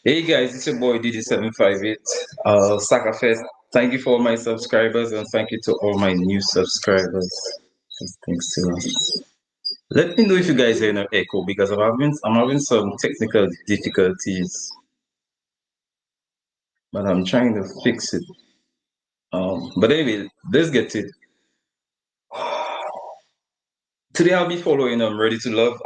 Hey guys, it's your boy DD758. Saka Fest. Thank you for all my subscribers and thank you to all my new subscribers. Thanks to Let me know if you guys hear an echo because I'm having some technical difficulties, but I'm trying to fix it. But anyway, let's get to it. Today I'll be following Ready to Love.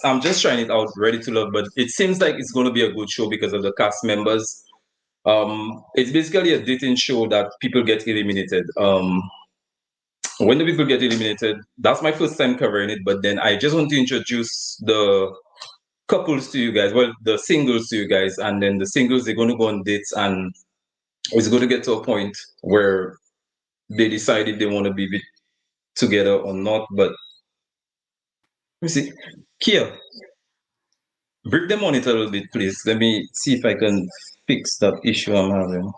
I'm just trying it out, Ready to Love, but it seems like it's going to be a good show because of the cast members. It's basically a dating show that people get eliminated. When the people get eliminated, that's my first time covering it. But then I just want to introduce the couples to you guys. Well, the singles to you guys, and then the singles they're going to go on dates, and it's going to get to a point where they decide if they want to be together or not. But let me see, Kia, break them on it a little bit, please. Let me see if I can fix that issue I'm having.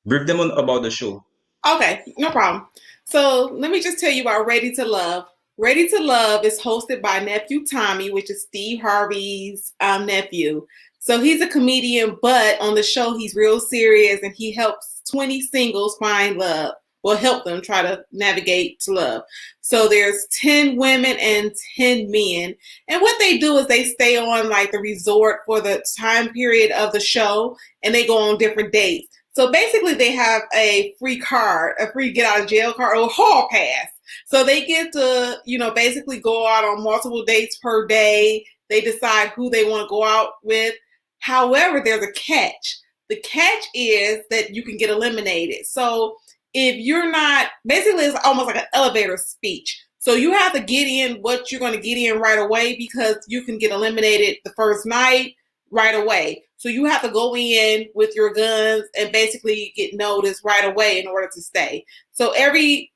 Brief them on about the show. Okay, no problem. So let me just tell you about Ready to Love. Ready to Love is hosted by nephew Tommy, which is Steve Harvey's nephew. So he's a comedian, but on the show he's real serious and he helps 20 singles find love. Well, help them try to navigate to love. So there's 10 women and 10 men. And what they do is they stay on like the resort for the time period of the show and they go on different dates. So basically they have a free card, a free get out of jail card or a hall pass. So they get to, basically go out on multiple dates per day. They decide who they want to go out with. However, there's a catch. The catch is that you can get eliminated. So if you're not, basically it's almost like an elevator speech. So you have to get in what you're going to get in right away because you can get eliminated the first night right away. So you have to go in with your guns and basically get noticed right away in order to stay. So every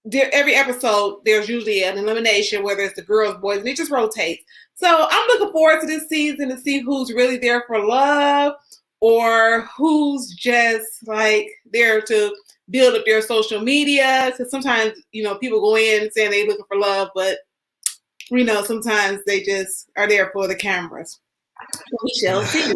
episode, there's usually an elimination, whether it's the girls, boys, and it just rotates. So I'm looking forward to this season to see who's really there for love or who's just like there to build up their social media. Because sometimes, people go in saying they're looking for love, but, sometimes they just are there for the cameras. So we shall see.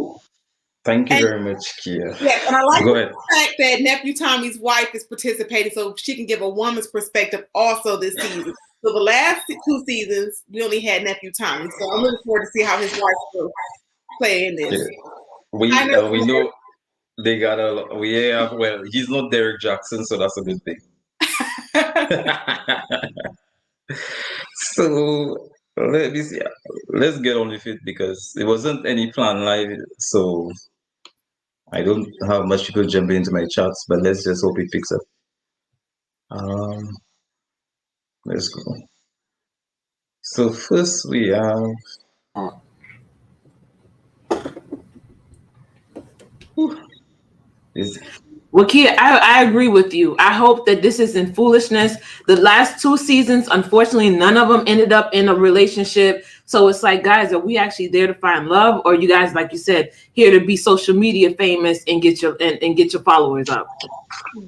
Thank you very much, Kia. Yes, and I like the fact that nephew Tommy's wife is participating so she can give a woman's perspective also this season. So the last 2 seasons, we only had nephew Tommy. So I'm looking forward to see how his wife will play in this. Yeah. We know they got well, he's not Derek Jackson, so that's a good thing. So let me see. Let's get on with it because it wasn't any plan live, so I don't have much people jumping into my chats, but let's just hope it picks up. Let's go. So first we have. Well, Kia, I agree with you. I hope that this isn't foolishness. The last 2 seasons, unfortunately, none of them ended up in a relationship. So it's like, guys, are we actually there to find love, or you guys, like you said, here to be social media famous and get your followers up?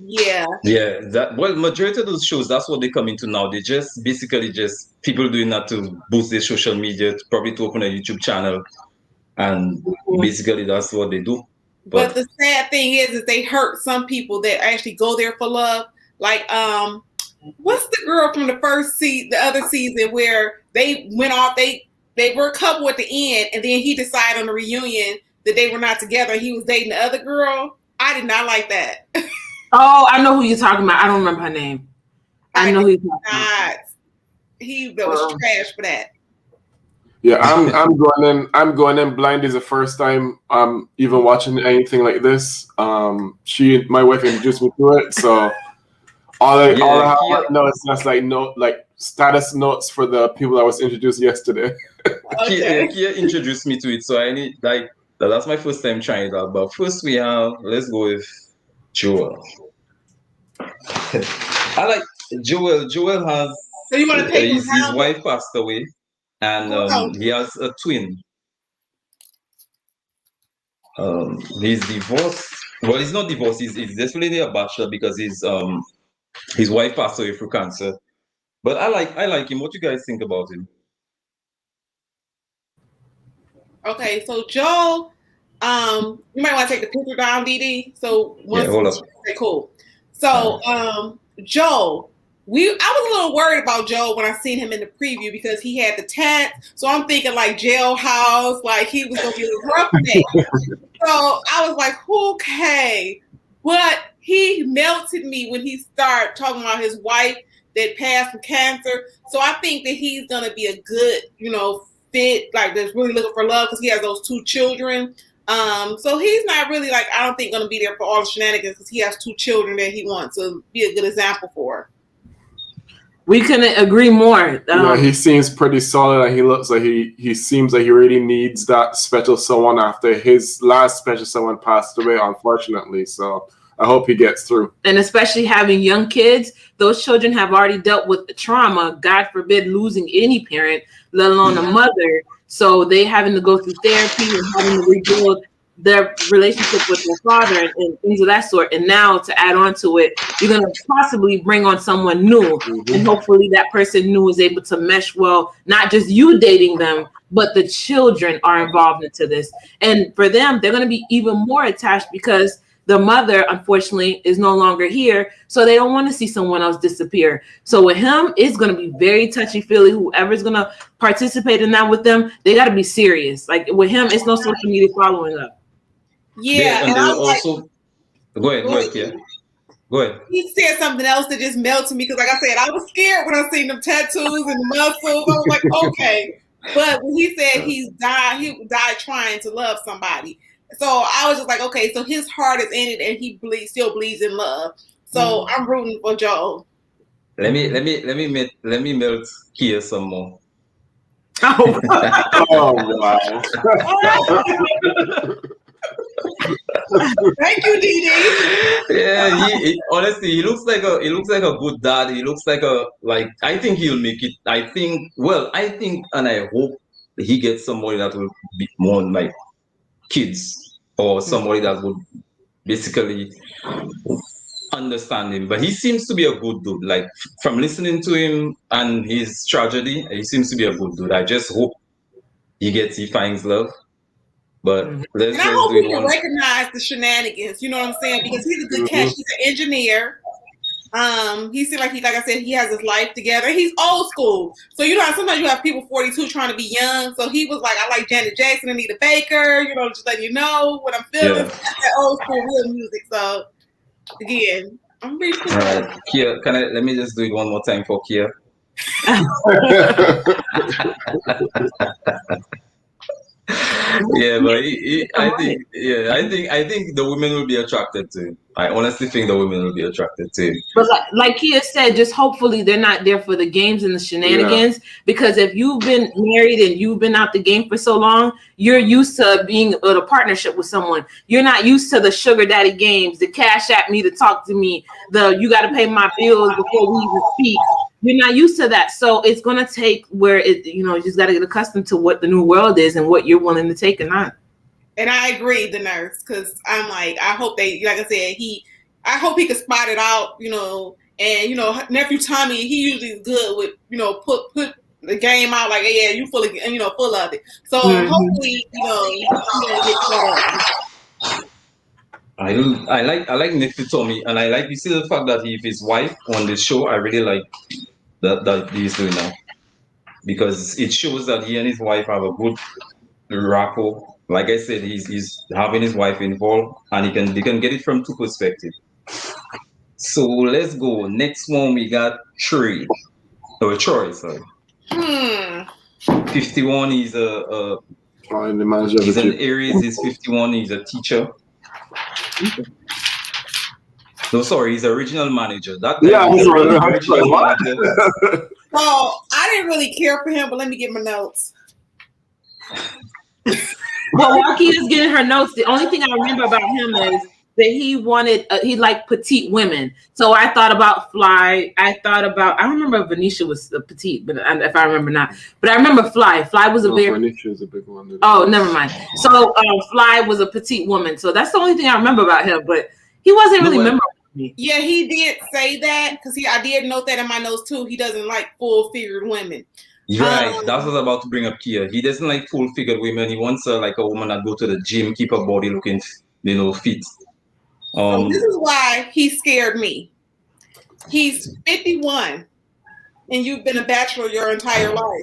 Yeah. That majority of those shows, that's what they come into now. They just basically just people doing that to boost their social media, probably to open a YouTube channel, and basically that's what they do. But the sad thing is they hurt some people that actually go there for love. Like, what's the girl from the other season where they went off, they were a couple at the end, and then he decided on the reunion that they were not together. He was dating the other girl. I did not like that. Oh, I know who you're talking about. I don't remember her name. I know who you're talking about. He was trash for that. Yeah, I'm going in blind. Is the first time I'm even watching anything like this. My wife introduced me to it, so all I have know is just like status notes for the people I was introduced yesterday. Okay. Kia introduced me to it, so I need that's my first time trying it out. But first let's go with Joel. I like Joel. Joel has. So you want to take his wife passed away. And he has a twin. He's divorced. Well, he's not divorced. He's definitely a bachelor because his wife passed away through cancer. But I like him. What do you guys think about him? Okay, so Joel, you might want to take the picture down, Dede. So once hold up. okay, cool. So Joel, I was a little worried about Joel when I seen him in the preview because he had the tats. So I'm thinking like jailhouse, like he was gonna be a roughneck. So I was like, okay. But he melted me when he started talking about his wife that passed from cancer. So I think that he's gonna be a good, fit, like that's really looking for love because he has those 2 children. So he's not really like, I don't think gonna be there for all the shenanigans because he has 2 children that he wants to be a good example for. We couldn't agree more. He seems pretty solid, and he looks like he seems like he really needs that special someone after his last special someone passed away, unfortunately. So I hope he gets through. And especially having young kids, those children have already dealt with the trauma, God forbid losing any parent, let alone a mother. So they having to go through therapy and having to rebuild their relationship with their father and things of that sort. And now to add on to it, you're going to possibly bring on someone new. And hopefully that person new is able to mesh well, not just you dating them, but the children are involved into this. And for them, they're going to be even more attached because the mother, unfortunately, is no longer here. So they don't want to see someone else disappear. So with him, it's going to be very touchy-feely. Whoever's going to participate in that with them, they got to be serious. Like with him, it's no social media following up. Yeah, and I also go ahead, Kia. Go ahead. He said something else that just melted me because, like I said, I was scared when I seen them tattoos and the muscles. I was like, okay. But when he said he died trying to love somebody. So I was just like, okay, so his heart is in it and he still bleeds in love. So I'm rooting for Joel. Let me melt Kia some more. Oh wow. Thank you, Dede. Yeah, honestly, he looks like a good dad. He looks like I think he'll make it. I think, and I hope he gets somebody that will be more like kids or somebody that would basically understand him. But he seems to be a good dude. Like from listening to him and his tragedy, he seems to be a good dude. I just hope he finds love. But and I hope he can recognize the shenanigans. You know what I'm saying? Because he's a good catch. He's an engineer. He seems like like I said, he has his life together. He's old school. So sometimes you have people 42 trying to be young. So he was like, I like Janet Jackson and Anita Baker. Just letting you know what I'm feeling. That old school real music. So again, I'm really cool. All right, Kia, let me just do it one more time for Kia. Yeah, but I think the women will be attracted to him. I honestly think the women will be attracted to him. But like Kia said, just hopefully they're not there for the games and the shenanigans. Yeah. Because if you've been married and you've been out the game for so long, you're used to being in a partnership with someone. You're not used to the sugar daddy games, the cash at me to talk to me, you got to pay my bills before we even speak. You're not used to that. So it's going to take where you just got to get accustomed to what the new world is and what you're willing to take or not. And I agree, the nurse, because I'm like, I hope like I said, I hope he could spot it out, and, nephew Tommy, he usually is good with, put the game out like, yeah, you full of it. So hopefully, he get caught up. I like nephew Tommy, and I like, you see the fact that his wife on the show, I really like that he's doing now, because it shows that he and his wife have a good rapport. Like I said, he's having his wife involved, and they can get it from 2 perspectives. So let's go. Next one we got Troy. Sorry. 51. He's he's an Aries. He's 51. He's a teacher. No, sorry, he's the regional manager. He's original manager. Well, I didn't really care for him, but let me get my notes. Well, while Kia's getting her notes, the only thing I remember about him is that he liked petite women. So I thought about Fly. I don't remember if Venetia was petite, but if I remember not. But I remember Fly. Fly was Venetia is a big one. Oh, never mind. So Fly was a petite woman. So that's the only thing I remember about him. But he wasn't really memorable to me. Yeah, he did say that because I did note that in my notes too. He doesn't like full-figured women. Right, that's what I was about to bring up here. He doesn't like full-figured women. He wants like a woman that go to the gym, keep her body looking, fit. So this is why he scared me. He's 51, and you've been a bachelor your entire life.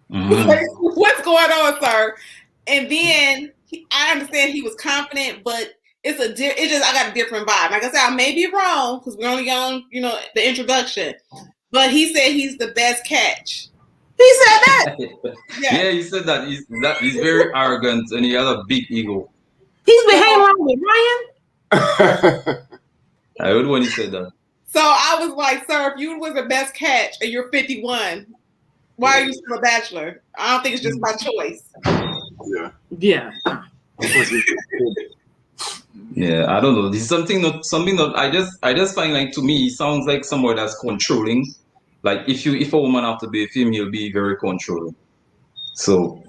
What's going on, sir? And then I understand he was confident, but I got a different vibe. Like I said, I may be wrong because we're only on, the introduction. But he said he's the best catch. He said that. Yeah, he said that. He's very arrogant and he has a big ego. He's been hanging around with Ryan. I heard when he said that. So I was like, sir, if you was the best catch and you're 51, why are you still a bachelor? I don't think it's just by choice. Yeah. Yeah, I don't know. This is something that I just find like, to me, he sounds like someone that's controlling. Like if a woman have to be with him, he'll be very controlling. So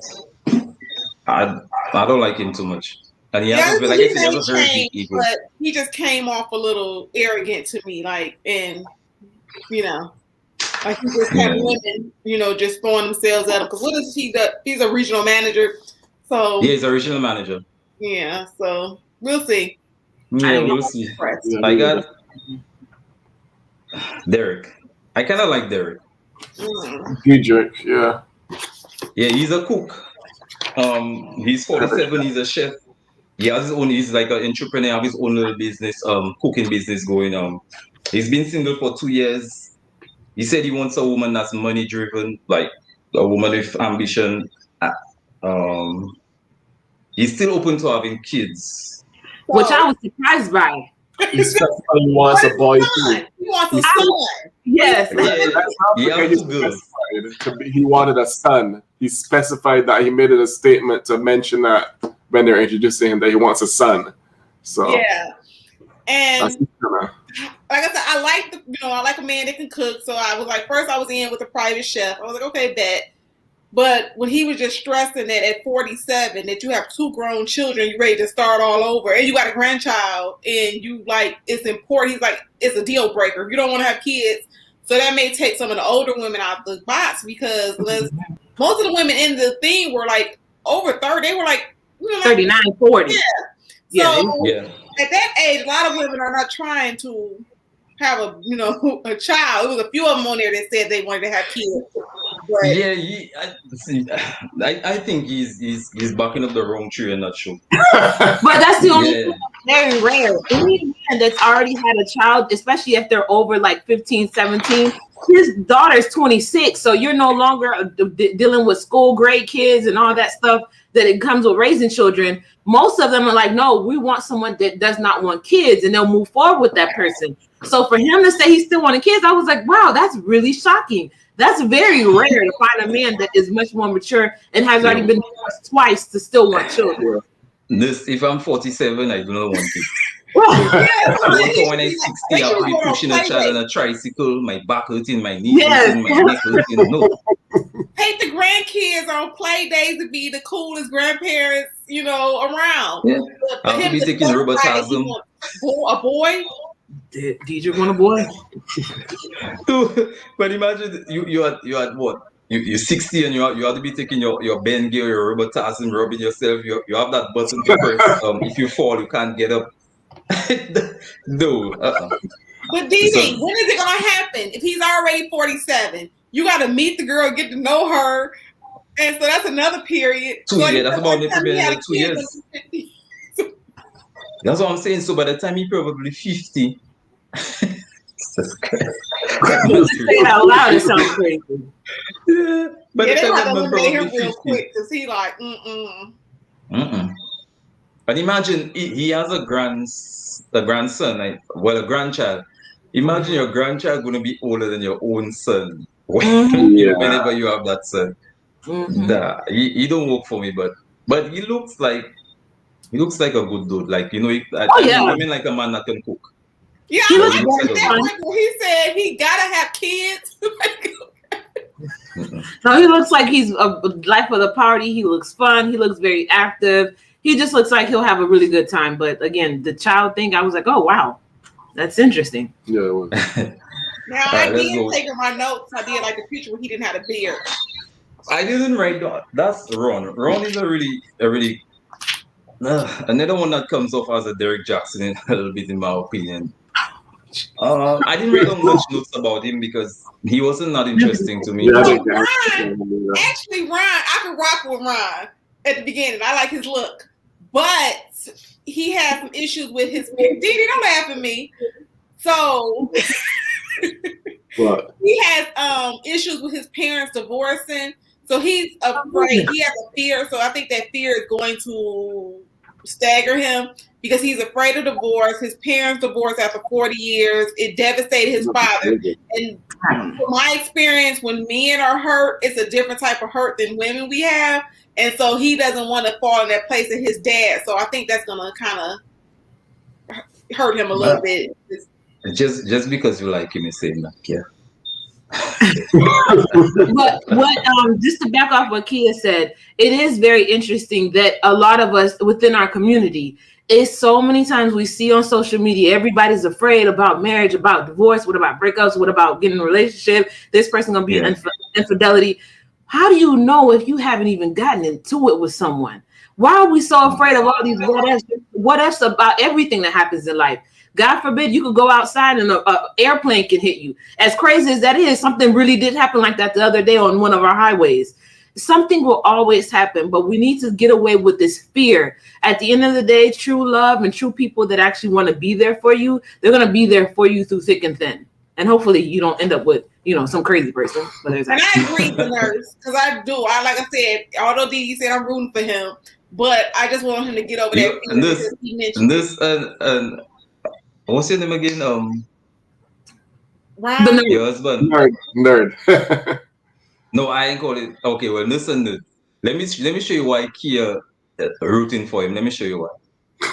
I don't like him too much. And he has a very big ego. But he just came off a little arrogant to me, like, and like he just had women, just throwing themselves at him. Because what is he? He's a regional manager. So yeah, he's a regional manager. Yeah, so we'll see. Yeah, we'll see. I got Derek. I kind of like Derek. Diedrich, yeah. Yeah, he's a cook. He's 47. He's a chef. He has his own. He's like an entrepreneur. Have his own little business, cooking business going. He's been single for 2 years. He said he wants a woman that's money driven, like a woman with ambition. He's still open to having kids, which I was surprised by. He wants a boy too. He wants a son. Yes. He wanted a son. He specified that. He made it a statement to mention that when they're introducing him that he wants a son. So yeah, and like I said, I like a man that can cook. So I was like, first I was in with a private chef. I was like, okay, bet. But when he was just stressing that at 47, that you have 2 grown children, you're ready to start all over, and you got a grandchild, and you like, it's important. He's like, it's a deal breaker. You don't want to have kids. So that may take some of the older women out the box because most of the women in the thing were like over 30. They were like, 39, 40. Yeah. So at that age, a lot of women are not trying to have a child. It was a few of them on there that said they wanted to have kids. But I think he's backing up the wrong tree in that show. But that's the only thing that's very rare. Any man that's already had a child, especially if they're over like 15, 17, his daughter's 26. So you're no longer dealing with school grade kids and all that stuff that it comes with raising children. Most of them are like, no, we want someone that does not want kids, and they'll move forward with that person. So for him to say he still wanted kids, I was like, wow, that's really shocking. That's very rare to find a man that is much more mature and has already been divorced twice to still want children. If I'm 47, I do not want kids. When I'm 60, I'll be pushing a child on a tricycle, my back hurting, my knee hurting, my neck hurting. No. Take the grandkids on play days to be the coolest grandparents, around. Yeah. I'll be taking robotism. A boy? DJ want a boy? But imagine you had what? You're 60 and you have to be taking your bend gear, your robotism, rubbing yourself. You have that button to press. If you fall, you can't get up. No. But DJ, when is it gonna happen? If he's already 47, you got to meet the girl, get to know her, and so that's another period. That's about maybe like 2 years. That's what I'm saying. So by the time he's probably 50. Jesus Christ. Say it out loud, it sounds crazy. Yeah, but they have to eliminate him real quick because he like, But imagine he has a grandson, a grandchild. Imagine your grandchild going to be older than your own son. Whenever you have that son. He don't work for me, but he looks like a good dude. Like, I mean like a man that can cook. Yeah, I like that when he said he gotta have kids. No, he looks like he's a life of the party. He looks fun. He looks very active. He just looks like he'll have a really good time. But again, the child thing, I was like, oh wow, that's interesting. Yeah, it was. Now All I right, let's did go. take in my notes. I did like the picture where he didn't have a beard. I didn't write that. That's Ron. Ron is a really another one that comes off as a Derek Jackson a little bit, in my opinion. I didn't write down much notes about him because he wasn't not interesting to me. Yeah, I No, think Ron. Actually, Ron, I could rock with Ron at the beginning. I like his look, but he had some issues with his. Dede, don't laugh at me. So What? he has issues with his parents divorcing. So he's afraid. He has a fear. So I think that fear is going to stagger him because he's afraid of divorce. His parents divorced after 40 years. It devastated his father. And from my experience, when men are hurt, it's a different type of hurt than women we have. And so he doesn't want to fall in that place of his dad. So I think that's going to kind of hurt him a little bit. Just because you like him is saying that, yeah. But what just to back off what Kia said, it is very interesting that a lot of us within our community, is so many times we see on social media, everybody's afraid about marriage, about divorce, what about breakups, what about getting a relationship, this person gonna be infidelity. How do you know if you haven't even gotten into it with someone? Why are we so afraid of all these what ifs about everything that happens in life? God forbid you could go outside and an airplane can hit you. As crazy as that is, something really did happen like that the other day on one of our highways. Something will always happen, but we need to get away with this fear. At the end of the day, true love and true people that actually want to be there for you, they're going to be there for you through thick and thin. And hopefully you don't end up with, some crazy person. And I agree with Nurse, because I do. Like I said, although Dede said I'm rooting for him, but I just want him to get over that fear. And what's your name again? Ron? Your husband. Nerd. No, I ain't call it. Okay, well, listen. Let me show you why Kia rooting for him. Let me show you why.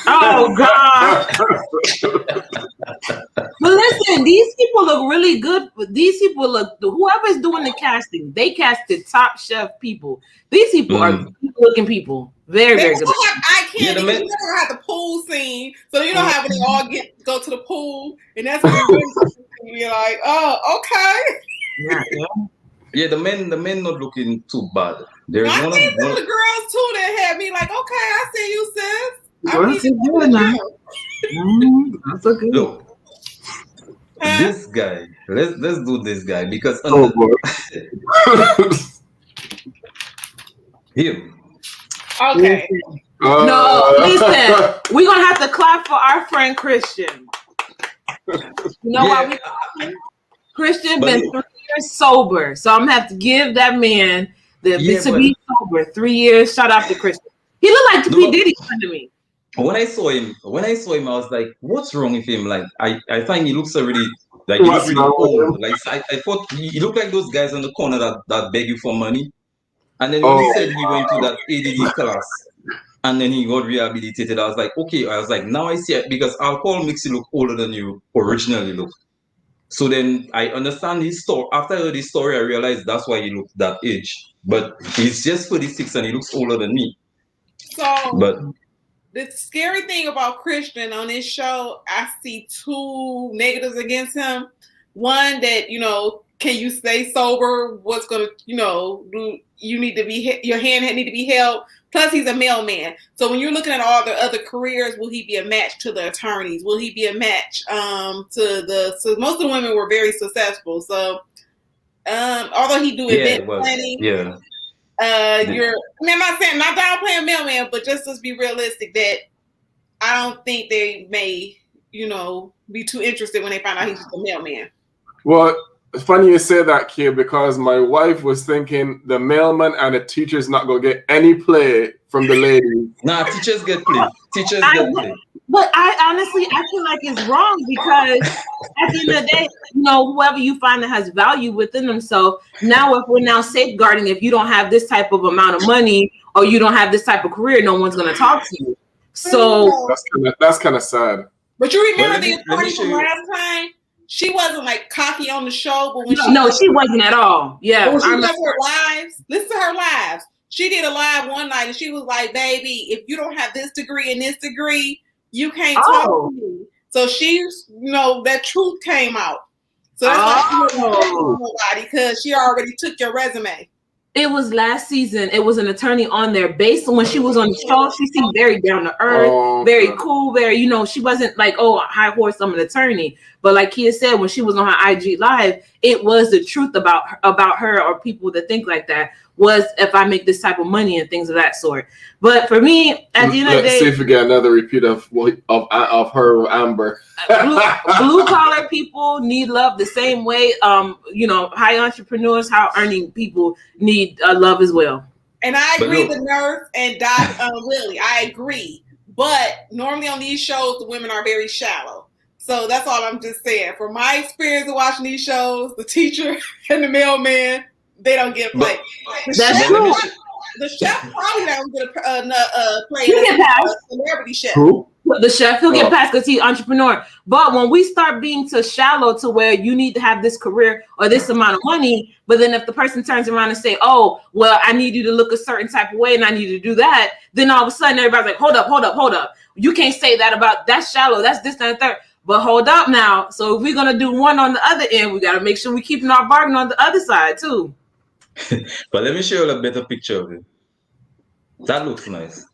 Oh God! But listen, these people look really good. These people look. Whoever's doing the casting, they casted top chef people. These people are good-looking people. Very, very good. I can't. You never had the pool scene, so you know how when they all go to the pool, and that's when you're like, oh, okay. Yeah, the men not looking too bad. There's I one think of the girls too that had me like, okay, I see you, sis. That's okay. Look, this guy. Let's do this guy because him. Okay. No, listen. We're gonna have to clap for our friend Christian. You know why Christian been 3 years sober, so I'm gonna have to give that man to be sober 3 years. Shout out to Christian. He looked like P. Diddy to me. When I saw him, I was like, "What's wrong with him?" Like, I find he looks already like he looks really old. Like, I thought he looked like those guys on the corner that beg you for money. And then when he said he went to that ADD class, and then he got rehabilitated, I was like, okay. I was like, now I see it because alcohol makes you look older than you originally look. So then I understand his story. After I heard his story, I realized that's why he looked that age. But he's just 46 and he looks older than me. So, the scary thing about Christian on this show, I see two negatives against him. One that, can you stay sober? What's going to, you need to be, your hand need to be held. Plus, he's a mailman. So when you're looking at all the other careers, will he be a match to the attorneys? Will he be a match so most of the women were very successful. So although he do event planning, I'm not saying not downplaying mailman, but just let's be realistic that I don't think they may, be too interested when they find out he's just a mailman. Well, it's funny you say that, Kia, because my wife was thinking the mailman and the teacher's not going to get any play from the ladies. Nah, teachers get play. But I feel like it's wrong because at the end of the day, whoever you find that has value within themselves, now if we're now safeguarding, if you don't have this type of amount of money or you don't have this type of career, no one's going to talk to you. So that's kind of sad. But you remember the attorney from last time? She wasn't like cocky on the show, but when she wasn't at all. Yeah, when she does her lives, listen to her lives. She did a live one night and she was like, "Baby, if you don't have this degree and this degree, you can't talk to me." So she's, that truth came out. So that's why she wasn't nobody, because she already took your resume. It was last season. It was an attorney on there. Based on when she was on the show, she seemed very down to earth, very cool, very, she wasn't like, oh, high horse, I'm an attorney. But like Kia said, when she was on her IG Live, it was the truth about her, or people that think like that, was if I make this type of money and things of that sort. But for me, at the end of the day, see if we get another repeat of her Amber. blue collar people need love the same way. High entrepreneurs, high earning people need love as well. And I agree, the nurse and Doc Willie, I agree. But normally on these shows, the women are very shallow. So that's all I'm just saying. From my experience of watching these shows, the teacher and the mailman, they don't get play. That's true. The chef probably don't get a play. He get passed. Celebrity chef. Who? The chef, he'll get passed because he's entrepreneur. But when we start being too shallow to where you need to have this career or this amount of money, but then if the person turns around and say, oh, well, I need you to look a certain type of way and I need you to do that, then all of a sudden everybody's like, hold up. You can't say that about, that's shallow, that's this, that, and third. But hold up now. So if we're going to do one on the other end, we got to make sure we're keeping our bargain on the other side too. But let me show you a better picture of it. That looks nice.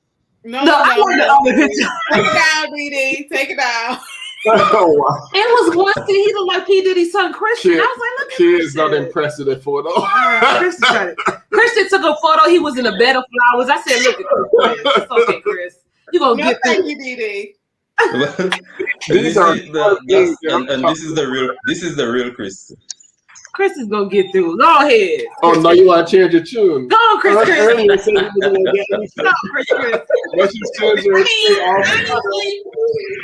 No, I want the other picture. Take it down, Dede. Take it down. Oh, wow. It was one thing he looked like P. Diddy's son Christian. I was like, look at Kid's not impressed with the photo. Christian took a photo. He was in a bed of flowers. I said, look at Chris. It's okay, Chris. You gonna get through. Thank you, Dede. This is the real Chris. Chris is gonna get through. Go ahead. Oh no, you want to change your tune? Go on, Chris. No, Chris. Honestly,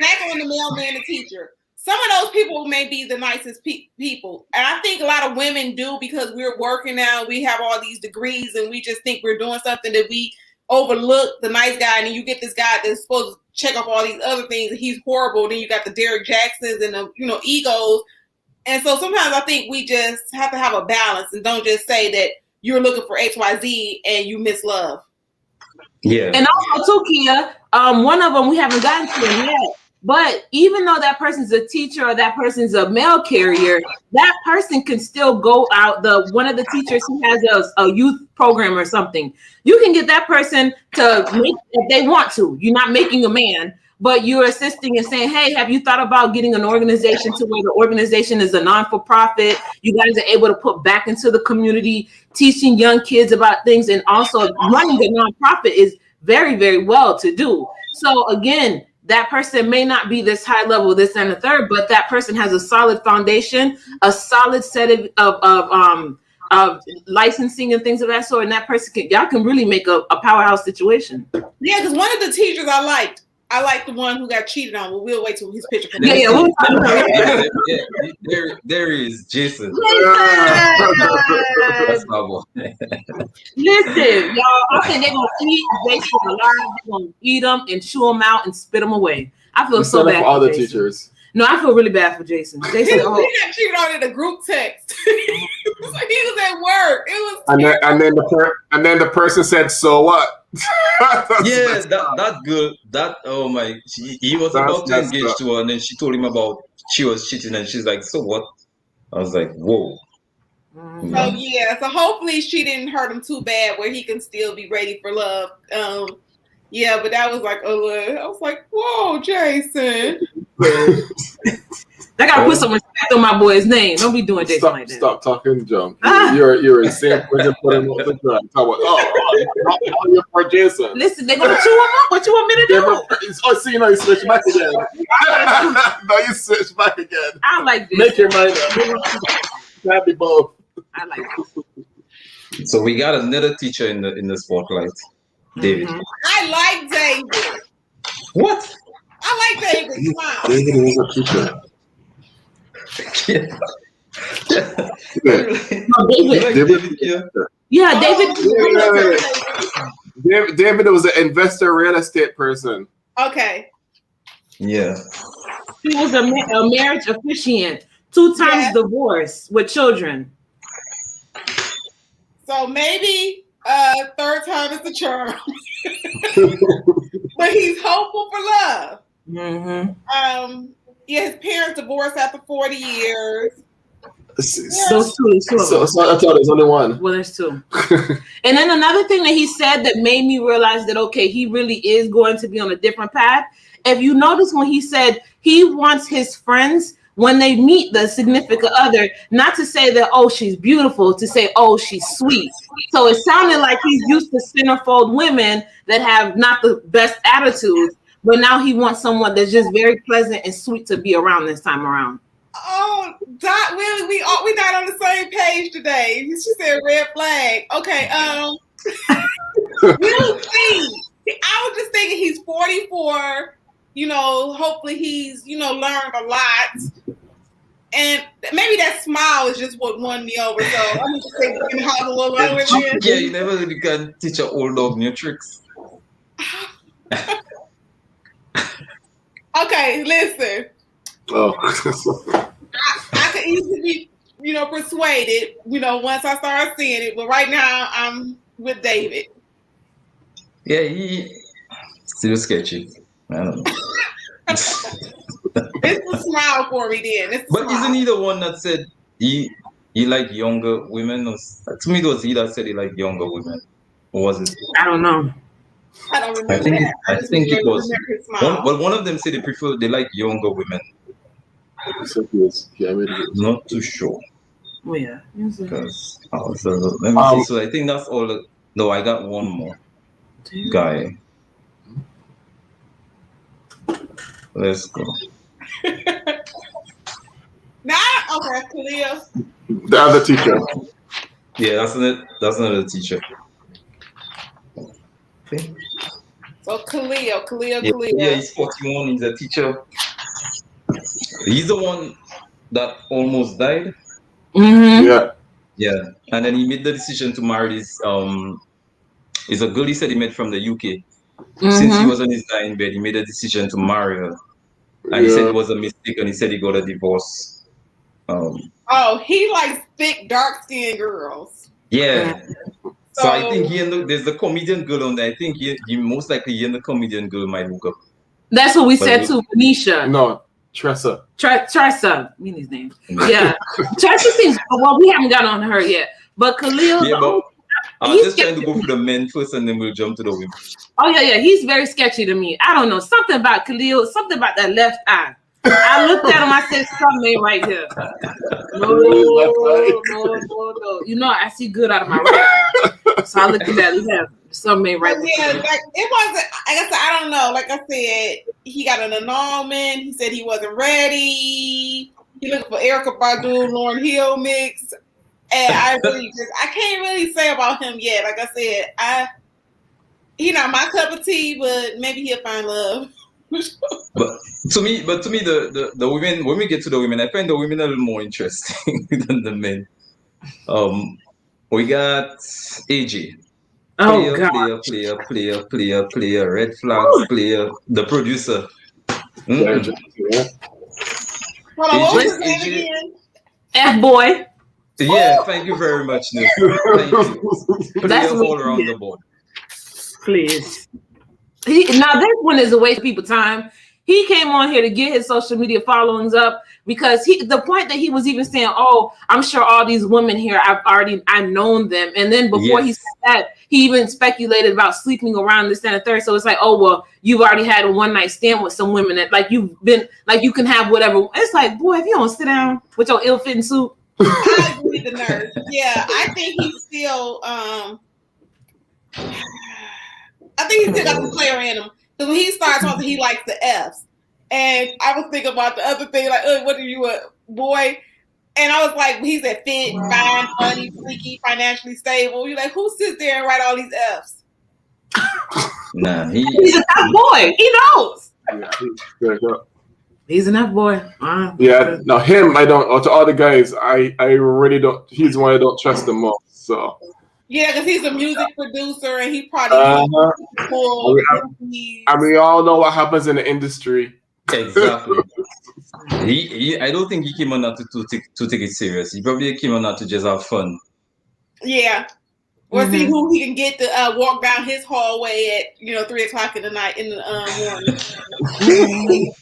back on the mailman and teacher, some of those people may be the nicest people. And I think a lot of women do, because we're working now. We have all these degrees and we just think we're doing something, that we overlook the nice guy. And then you get this guy that's supposed to check off all these other things and he's horrible. Then you got the Derek Jacksons and the, egos. And so sometimes I think we just have to have a balance and don't just say that you're looking for XYZ and you miss love. Yeah. And also too, Kia, one of them we haven't gotten to them yet. But even though that person's a teacher or that person's a mail carrier, that person can still go out. One of the teachers who has a youth program or something, you can get that person to make if they want to. You're not making a man, but you're assisting and saying, hey, have you thought about getting an organization to where the organization is a non-for-profit? You guys are able to put back into the community, teaching young kids about things, and also running a nonprofit is very, very well to do. So again, that person may not be this high level, this and the third, but that person has a solid foundation, a solid set of licensing and things of that sort. And that person y'all can really make a powerhouse situation. Yeah, because one of the teachers I liked the one who got cheated on. But we'll wait till his picture comes. There is Jason. That's my boy. Listen, y'all. I think they're gonna eat Jason alive. They're gonna eat them and chew them out and spit them away. I feel so bad for all the Jason. Teachers. No, I feel really bad for Jason. Jason, he got cheated on in a group text. He was at work. It was and then the person said, "So what?" Yeah, that girl. He was about to engage to her, and then she told him about she was cheating, and she's like, "So what?" I was like, "Whoa." So hopefully she didn't hurt him too bad, where he can still be ready for love. But that was like, I was like, "Whoa, Jason." I gotta put some respect on my boy's name. Don't be doing Jason like that. Stop talking junk. You're a same person putting on the ground. You're for Jason. Listen, they're gonna chew him up. What you want me to do? You switch back again. No, you switch back again. I like this. Make your mind up. Happy both. I like this. So we got another teacher in the spotlight, David. Mm-hmm. I like David. What? I like David. David is a teacher. David was an investor real estate person. Okay. Yeah. He was a marriage officiant, 2 times divorced with children. So maybe third time is the charm. But he's hopeful for love. Mm-hmm. His parents divorced after 40 years. Those two. So I thought there's only one. Well, there's two. And then another thing that he said that made me realize that, okay, he really is going to be on a different path. If you notice when he said he wants his friends, when they meet the significant other, not to say that, oh, she's beautiful, to say, oh, she's sweet. So it sounded like he's used to centerfold women that have not the best attitudes, but now he wants someone that's just very pleasant and sweet to be around this time around. Oh, Dot, really? We not on the same page today. She said red flag. Okay, we'll see. I was just thinking he's 44. You know, hopefully he's, you know, learned a lot. And maybe that smile is just what won me over. So I'm just thinking how a little longer than. Yeah, you never really can teach an old dog new tricks. Okay, listen. Oh. I could easily be, you know, persuaded, you know, once I start seeing it. But right now, I'm with David. Yeah, he still sketchy. I don't know. It's the smile for me then. But isn't he the one that said he liked younger women? To me, it was he that said he liked younger women. Or was it? I don't know. I don't remember that. I think it was. One of them said they like younger women. Not too sure. Oh, yeah. Because let me see. So I think that's all. No, I got one more guy. Let's go. Okay, Khalil. The other teacher. Yeah, that's another teacher. Okay. So Khalil. Yeah, he's 41. He's a teacher. He's the one that almost died. Mm-hmm. Yeah, and then he made the decision to marry this. Is a girl he said he met from the UK. Since he was on his dying bed, he made a decision to marry her. And he said it was a mistake, and he said he got a divorce. He likes thick, dark-skinned girls. Yeah. So I think there's the comedian girl on there. I think he most likely he and the comedian girl might hook up. That's what we said to Venetia. No, Tressa. Tressa. I mean his name. Yeah. Tressa seems, well, we haven't got on her yet. But Khalil, yeah, but I'm just trying to go for the men first and then we'll jump to the women. Oh, yeah. He's very sketchy to me. I don't know. Something about Khalil, something about that left eye. I looked at him, I said, something ain't right here. No. You know, I see good out of my right eye. So I looked at that, yeah, something ain't right. Yeah, like, it wasn't, I guess, I don't know. Like I said, he got an annulment. He said he wasn't ready. He looked for Erykah Badu, Lauryn Hill mix. And I can't really say about him yet. Like I said, he not my cup of tea, but maybe he'll find love. But to me, the women, when we get to the women, I find the women a little more interesting than the men. We got AJ. Player, red flags, player, the producer. Hold on, what was his name again? F-boy. Yeah, thank you very much, Nick. Thank you. Player all around the board. Please. Now this one is a waste of people's time. He came on here to get his social media followings up because the point that he was even saying, oh, I'm sure all these women here, I've known them. And then before he said that, he even speculated about sleeping around this and the third. So it's like, oh, well, you've already had a one night stand with some women that like you've been like, you can have whatever. It's like, boy, if you don't sit down with your ill fitting suit. I agree with the nurse. Yeah, I think he's still, I think he still got the player in him. Because when he starts talking, he likes the F's. And I was thinking about the other thing, like, what are you, a boy? And I was like, he's a fit, fine, funny, freaky, financially stable. You're like, who sits there and write all these F's? Nah, he's an F boy. He knows. He's an F boy. Yeah, no, him, I don't, or to all the guys, I really don't, he's one I don't trust the most, so. Yeah, because he's a music producer and he probably cool. I mean, we all know what happens in the industry. Exactly. I don't think he came on that to take it serious. He probably came on that to just have fun. Yeah. Or see who he can get to walk down his hallway at 3:00 in the night in the morning.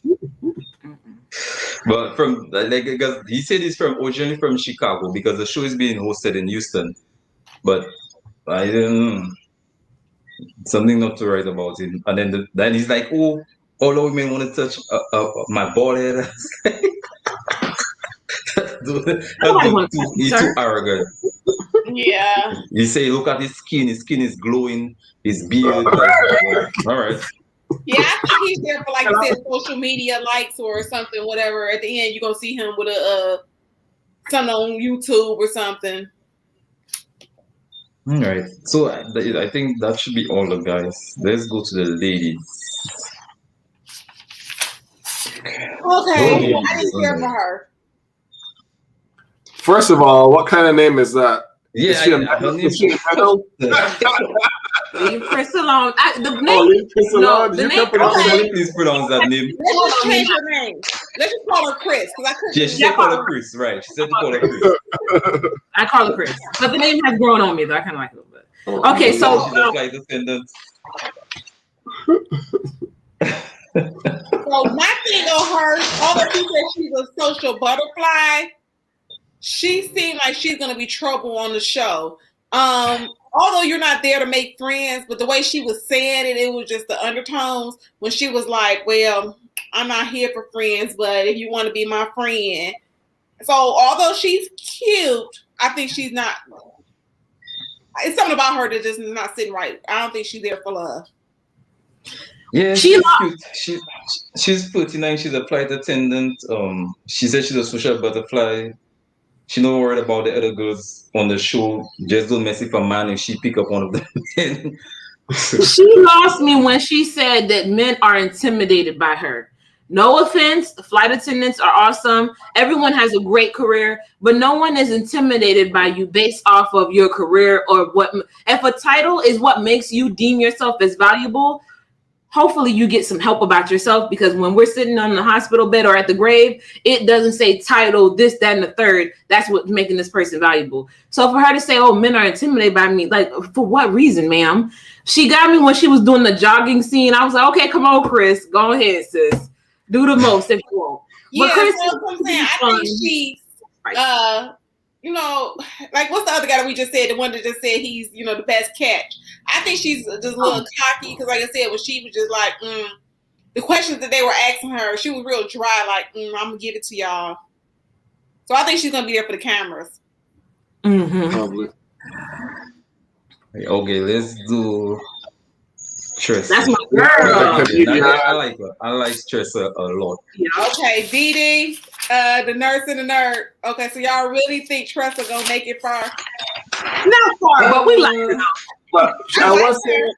But from like because he said he's from originally from Chicago because the show is being hosted in Houston. But I didn't something not to write about him. And then he's like, oh, all the women want to touch my bald head. He's too arrogant. Yeah. You say, look at his skin is glowing, his beard. All right. Yeah, I think he's there for, like you said, social media likes or something, whatever. At the end, you're going to see him with something on YouTube or something. All right. So I think that should be all the guys. Let's go to the ladies. Okay. I didn't care for her. First of all, what kind of name is that? Yeah, Leave Chris alone. The name. Leave Chris alone. The name. Please pronounce that name. Let's just change her name. Let's just call her Chris. Yeah, she said call her Chris. Right. She said to call her Chris. I call her Chris, but the name has grown on me though. I kind of like it a little bit. Okay, so she looks like descendants. So my thing on her, although she said she's a social butterfly, she seemed like she's gonna be trouble on the show. Although you're not there to make friends, but the way she was saying it, it was just the undertones when she was like, well, I'm not here for friends, but if you want to be my friend. So although she's cute, I think she's not. It's something about her that just is not sitting right. I don't think she's there for love. Yeah, she's cute. She's 49. She's a flight attendant. She said she's a social butterfly. She not worried about the other girls on the show. Just don't mess with a man if she pick up one of them. She lost me when she said that men are intimidated by her. No offense, flight attendants are awesome. Everyone has a great career, but no one is intimidated by you based off of your career or what. If a title is what makes you deem yourself as valuable, hopefully you get some help about yourself, because when we're sitting on the hospital bed or at the grave, it doesn't say title, this, that, and the third. That's what's making this person valuable. So for her to say, oh, men are intimidated by me, like, for what reason, ma'am? She got me when she was doing the jogging scene. I was like, okay, come on, Chris. Go ahead, sis. Do the most if you want. Yeah, but Chris, so I'm saying, I think she's, you know, like what's the other guy that we just said, the one that just said he's, you know, the best catch. I think she's just a little cocky because, like I said, when she was just like, the questions that they were asking her, she was real dry, like, I'm going to give it to y'all. So I think she's going to be there for the cameras. Mm-hmm. Probably. Okay, let's do Tressa. That's my girl. I like her. I like Tressa a lot. Yeah. Okay, Dede, the nurse and the nerd. Okay, so y'all really think Tressa gonna make it far? Not far, but we like her. But I was saying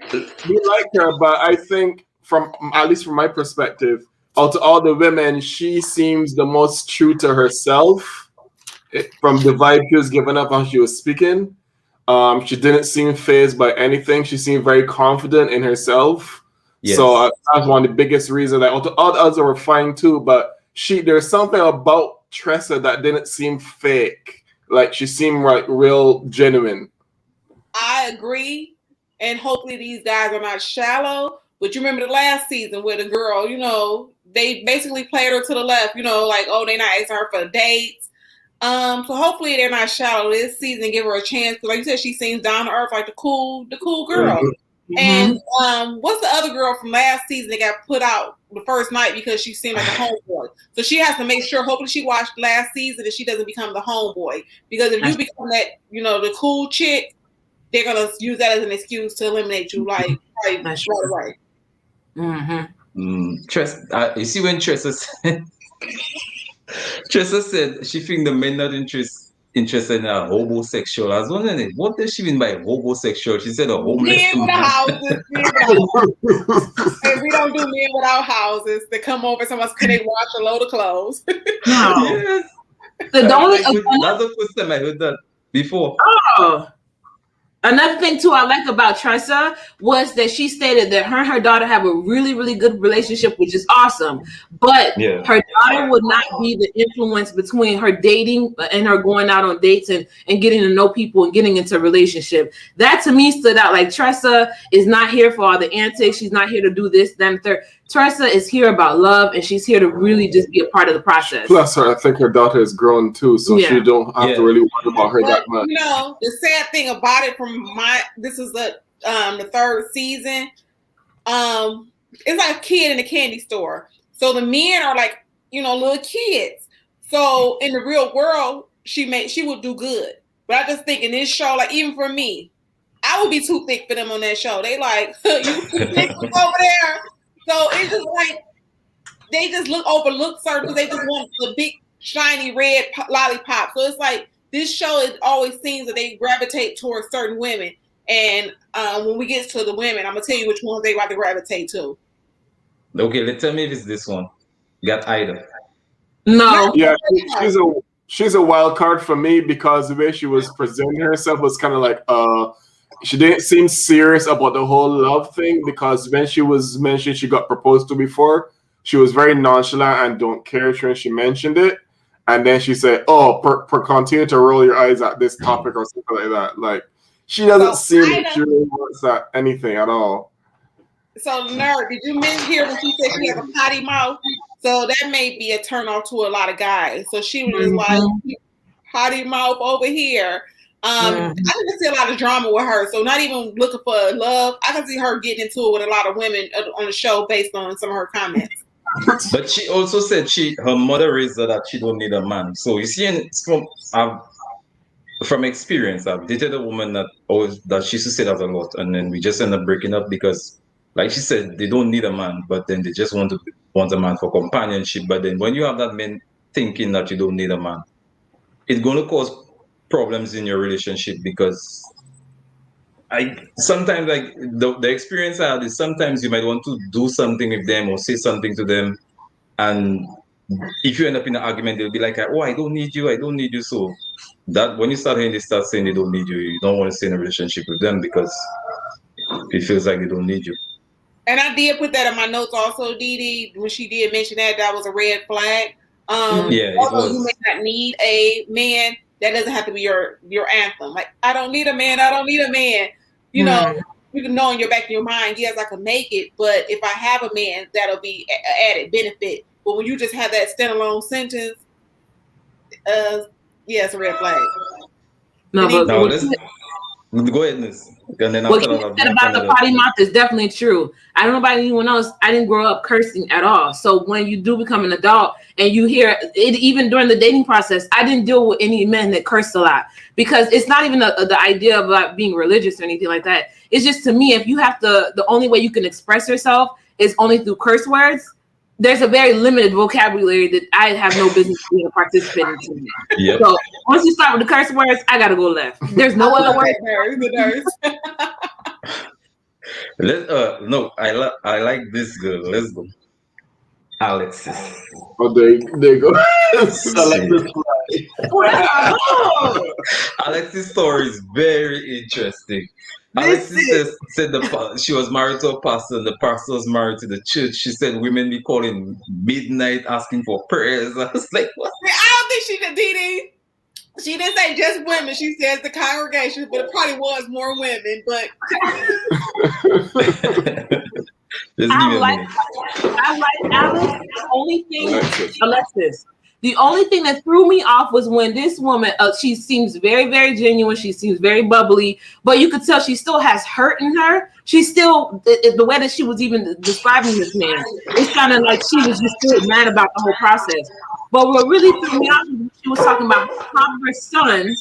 we like her, but I think from at least from my perspective, out of all the women, she seems the most true to herself. From the vibe she was giving up when she was speaking. She didn't seem fazed by anything. She seemed very confident in herself. Yes. So that's one of the biggest reasons. Like, all the others were fine too, but there's something about Tressa that didn't seem fake. Like, she seemed like real genuine. I agree, and hopefully these guys are not shallow. But you remember the last season where the girl, you know, they basically played her to the left. You know, like, oh, they're not asking her for dates. So hopefully they're not shallow this season. Give her a chance, because like you said, she seems down to earth, like the cool girl. Mm-hmm. And what's the other girl from last season that got put out the first night because she seemed like a homeboy? So she has to make sure. Hopefully she watched last season and she doesn't become the homeboy, because if you become that, you know, the cool chick, they're gonna use that as an excuse to eliminate you. Like right away. Mm-hmm. Tressa, you see when Tressa said she think the men not interested in a homosexual. I was wondering, what does she mean by homosexual? She said a homeless men without houses. And we don't do men without houses. They come over, someone's can they wash a load of clothes? No. Yes. That's the first time I heard that before. Oh. Another thing too I like about Tressa was that she stated that her and her daughter have a really, really good relationship, which is awesome. But her daughter would not be the influence between her dating and her going out on dates and getting to know people and getting into a relationship. That to me stood out. Like, Tressa is not here for all the antics. She's not here to do this, that, and the third. Tressa is here about love, and she's here to really just be a part of the process. Plus, I think her daughter is grown too, so she don't have to really worry about her that much. You know, the sad thing about it, this is the third season. It's like a kid in a candy store. So the men are like, you know, little kids. So in the real world, she would do good. But I just think in this show, like even for me, I would be too thick for them on that show. They like, you too thick over there. So it's just like they just overlook certain because they just want the big shiny red lollipop. So it's like this show, it always seems that they gravitate towards certain women. And when we get to the women, I'm gonna tell you which ones they about to gravitate to. Okay, let's tell me if it's this one. Got Ida. No. Yeah, she's a wild card for me because the way she was presenting herself was kind of like she didn't seem serious about the whole love thing, because when she was mentioned she got proposed to before, she was very nonchalant and don't care when she mentioned it. And then she said, "Oh, continue to roll your eyes at this topic," or something like that. Like she doesn't seem like she really wants that anything at all. So, Nerd, did you hear when she said she has a potty mouth? So that may be a turn off to a lot of guys. So she was just like, potty mouth over here. I can see a lot of drama with her. So not even looking for love. I can see her getting into it with a lot of women on the show based on some of her comments. But she also said her mother raised her that she don't need a man. So you see, from experience, I've dated a woman that she used to say that a lot, and then we just end up breaking up because, like she said, they don't need a man, but then they just want a man for companionship. But then when you have that man thinking that you don't need a man, it's going to cause problems in your relationship, because sometimes like the experience I had is sometimes you might want to do something with them or say something to them, and if you end up in an argument, they'll be like, "Oh, I don't need you." So that when you start hearing they start saying they don't need you, you don't want to stay in a relationship with them because it feels like they don't need you. And I did put that in my notes also, Dede, when she did mention that was a red flag. Although you may not need a man, that doesn't have to be your anthem. Like, I don't need a man. You know, you can know in your back of your mind, yes, I can make it, but if I have a man, that'll be an added benefit. But when you just have that standalone sentence, it's a red flag. No, but go ahead, Liz. And then what you said about the potty mouth is definitely true. I don't know about anyone else. I didn't grow up cursing at all. So when you do become an adult and you hear it, even during the dating process, I didn't deal with any men that cursed a lot, because it's not even the idea of like being religious or anything like that. It's just, to me, if you have the only way you can express yourself is only through curse words, there's a very limited vocabulary that I have no business being a participant in. Yep. So once you start with the curse words, I gotta go left. There's no other way. No, I like this girl. Let's go. Alexis. Oh, there you go. Alexis' story is very interesting. Alexis said she was married to a pastor, and the pastor was married to the church. She said women be calling midnight asking for prayers. I was like, what? I don't think she did, Dede. She didn't say just women. She says the congregation, but it probably was more women. But I like Alex. The only thing, Alexis. The only thing that threw me off was when this woman, she seems very, very genuine. She seems very bubbly, but you could tell she still has hurt in her. She still, the way that she was even describing this man, it's kind of like she was just still mad about the whole process. But what really threw me off was she was talking about her son.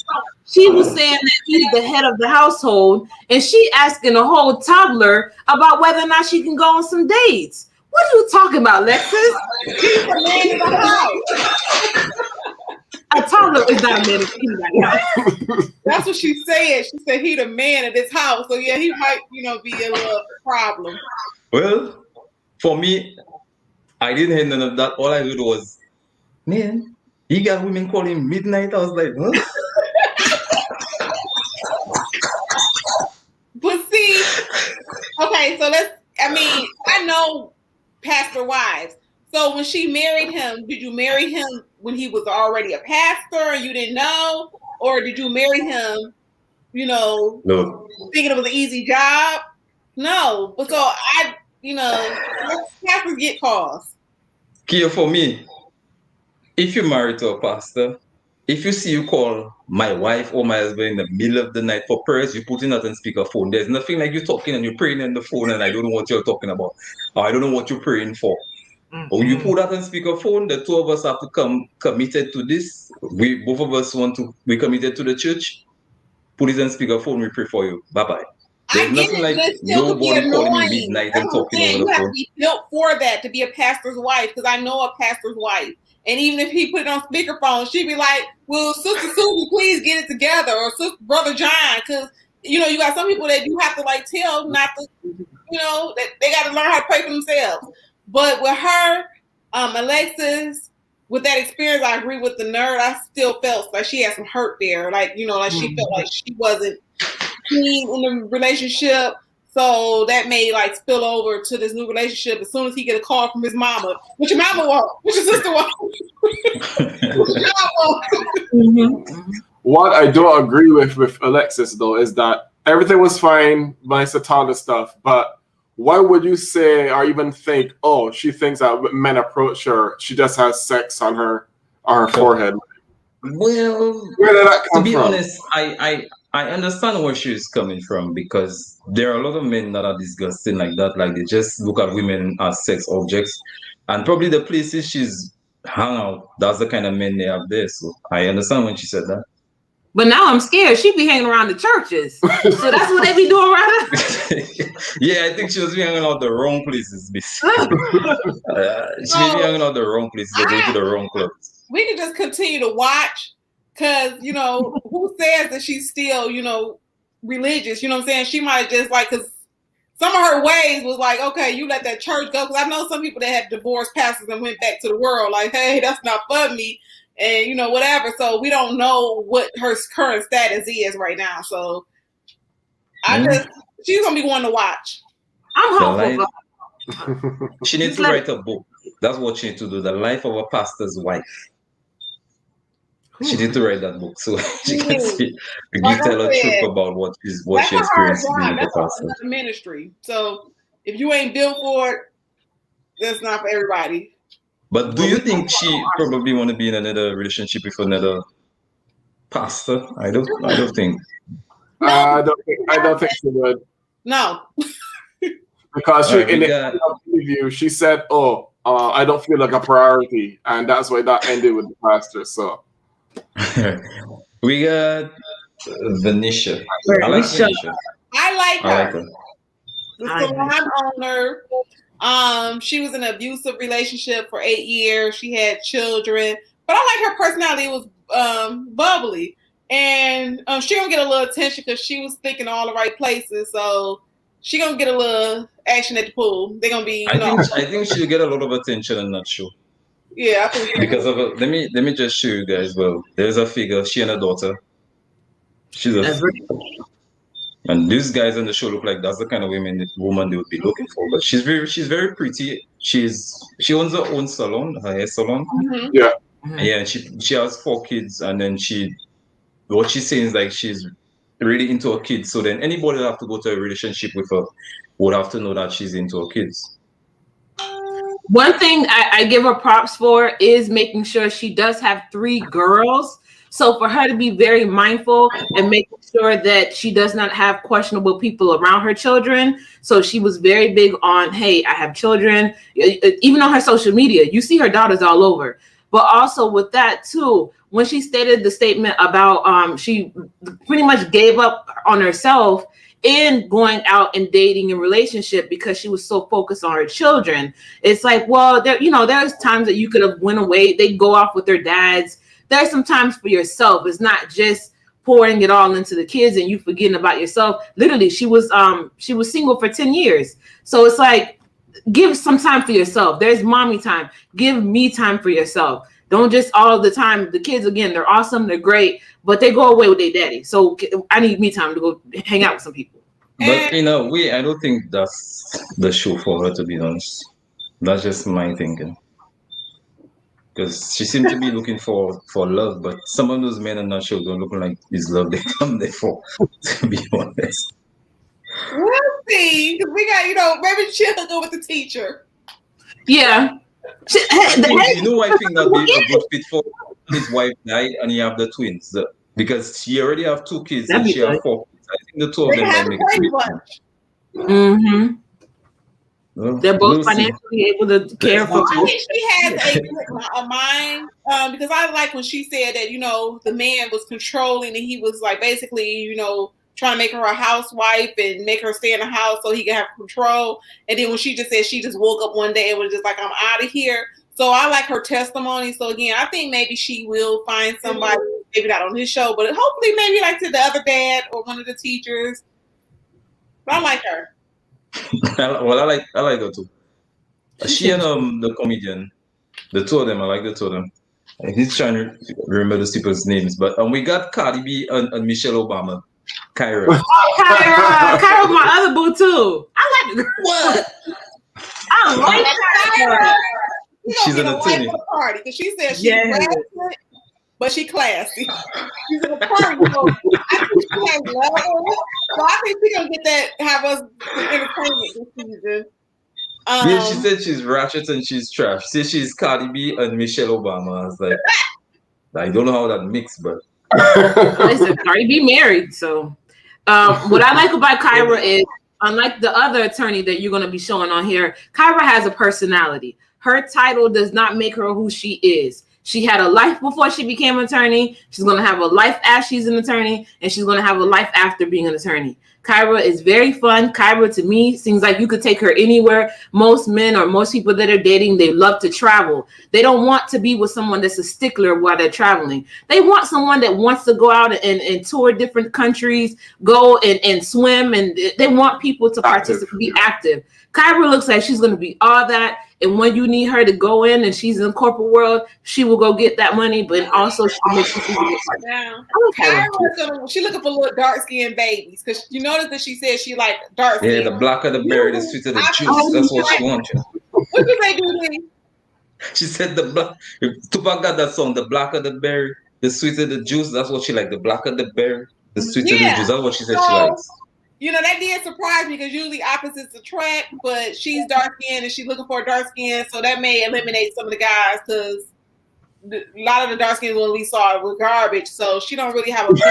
She was saying that he's the head of the household, and she asking a whole toddler about whether or not she can go on some dates. What are you talking about, Lexus? He's a man in the house. A toddler is not a man in anybody house. That's what she said. She said he the man of this house. So yeah, he might, be a little problem. Well, for me, I didn't hear none of that. All I heard was, man, he got women calling midnight. I was like, huh? But see, okay, so I know pastor wives. So when she married him, did you marry him when he was already a pastor and you didn't know? Or did you marry him, no, thinking it was an easy job? No. But so pastors get calls. Kia, for me, if you're married to a pastor, if you see you call my wife or my husband in the middle of the night for prayers, you put in that on speakerphone. There's nothing like you talking and you're praying on the phone and I don't know what you're talking about. Or I don't know what you're praying for. Or you put that on speakerphone, the two of us have to come committed to this. We both of us we committed to the church. Put it on speakerphone, we pray for you. Bye-bye. There's nothing like nobody calling you midnight and talking over the phone. You have to be built for that to be a pastor's wife, because I know a pastor's wife. And even if he put it on speakerphone, she'd be like, "Well, Sister Susie, please get it together," or "Sister Brother John," because you got some people that you have to like tell not to, that they got to learn how to pray for themselves. But with her, Alexis, with that experience, I agree with the nerd. I still felt like she had some hurt there, like she felt like she wasn't seen in the relationship. So that may like spill over to this new relationship as soon as he get a call from his mama. What your mama want? What your sister want? What I don't agree with Alexis though is that everything was fine, nice Satana stuff, but why would you say or even think, oh, she thinks that when men approach her, she just has sex on her forehead? Well, where did that come to be from? honest, I understand where she's coming from, because there are a lot of men that are disgusting like that. Like they just look at women as sex objects, and probably the places she's hung out, that's the kind of men they have there. So I understand when she said that. But now I'm scared. She be hanging around the churches, so that's what they be doing around her. Yeah, I think she was hanging out the wrong places. She may be hanging out the wrong places or going to the wrong clubs. We can just continue to watch. Because, who says that she's still, religious? You know what I'm saying? She might just because some of her ways was like, okay, you let that church go. Because I know some people that have divorced pastors and went back to the world like, hey, that's not for me. And, whatever. So we don't know what her current status is right now. So she's going to be one to watch. I'm hopeful. She needs to write a book. That's what she needs to do. The Life of a Pastor's Wife. She need to write that book so she can tell the truth about what she experienced being a pastor. That's ministry. So if you ain't built for it, that's not for everybody. But do you think she probably want to be in another relationship with another pastor? I don't think. I don't think she would. No. Because in the interview, she said, "Oh, I don't feel like a priority," and that's why that ended with the pastor. So. We got Venetia. I like Venetia. I like her. The salon owner. She was in an abusive relationship for 8 years. She had children, but I like her personality. It was bubbly, and she gonna get a little attention because she was thinking all the right places. So she gonna get a little action at the pool. They're gonna be. I think she'll get a lot of attention on that show. Yeah, I think because of let me just show you guys. Well, there's a figure. She and her daughter. And these guys on the show look like that's the kind of woman they would be looking for. But she's very pretty. She owns her own salon, her hair salon. Mm-hmm. Yeah. Yeah, and she has 4 kids, and then what she's saying is like she's really into her kids. So then anybody that have to go to a relationship with her would have to know that she's into her kids. One thing I give her props for is making sure she does have 3 girls. So for her to be very mindful and making sure that she does not have questionable people around her children. So she was very big on, hey, I have children. Even on her social media, you see her daughters all over. But also with that too, when she stated the statement about she pretty much gave up on herself in going out and dating and relationship because she was so focused on her children. It's like, well, there's times that you could have went away. They go off with their dads. There's some times for yourself. It's not just pouring it all into the kids and you forgetting about yourself. Literally, she was single for 10 years. So it's like, give some time for yourself. There's mommy time. Give me time for yourself. Don't just all the time. The kids, again, they're awesome. They're great, but they go away with their daddy. So I need me time to go hang out with some people. But in a way, I don't think that's the show for her, to be honest. That's just my thinking. Because she seemed to be looking for love, but some of those men on that show don't look like it's love they come there for, to be honest. see, because we got, maybe she'll go with the teacher. Yeah. You know, I think that'd be a good fit for his wife died and he have the twins. Because she already have 2 kids and she have 4 kids. I think the 2 of them might make it. Mm-hmm. Well, They're both we'll financially able to care for. I think she has a mind because I like when she said that the man was controlling and he was like basically trying to make her a housewife and make her stay in the house so he could have control. And then when she just said she just woke up one day and was just like, I'm out of here. So I like her testimony. So again, I think maybe she will find somebody, maybe not on his show, but hopefully maybe like to the other dad or one of the teachers. But I like her. Well, I like her too. She and the comedian, the 2 of them. I like the 2 of them. He's trying to remember those people's names, but we got Cardi B and Michelle Obama, Kyra. Kyra, my other boo too. I like the girl. What? I like Kyra. She's an attorney. Party because she said she's classy, but she classy. She's in a party, so I think she has levels. So I think she's gonna get that, have us entertainment this season. Yeah, she said she's ratchet and she's trash. She said she's Cardi B and Michelle Obama. I was like, I don't know how that mix, but listen, Cardi B married. So what I like about Kyra is, unlike the other attorney that you're going to be showing on here, Kyra has a personality. Her title does not make her who she is. She had a life before she became an attorney. She's going to have a life as she's an attorney, and she's going to have a life after being an attorney. Kyra is very fun. Kyra, to me, seems like you could take her anywhere. Most men or most people that are dating, they love to travel. They don't want to be with someone that's a stickler while they're traveling. They want someone that wants to go out and tour different countries, go and swim, and they want people to participate, be active. Kyra looks like she's going to be all that. And when you need her to go in and she's in the corporate world, she will go get that money, but also she makes you now. She's looking for little dark-skinned babies because you notice that she said she like dark skin. Yeah, the blacker the berry, the sweeter the juice. That's what she wants. What did they do, Lee? She said the black. Tupac got that song, the blacker the berry, the sweeter the juice. That's what she like. The blacker the berry, the sweeter the juice. That's what she said she likes. That did surprise me because usually opposites attract, but she's dark skinned and she's looking for a dark skin, so that may eliminate some of the guys because a lot of the dark skins when we saw were garbage, so she don't really have a But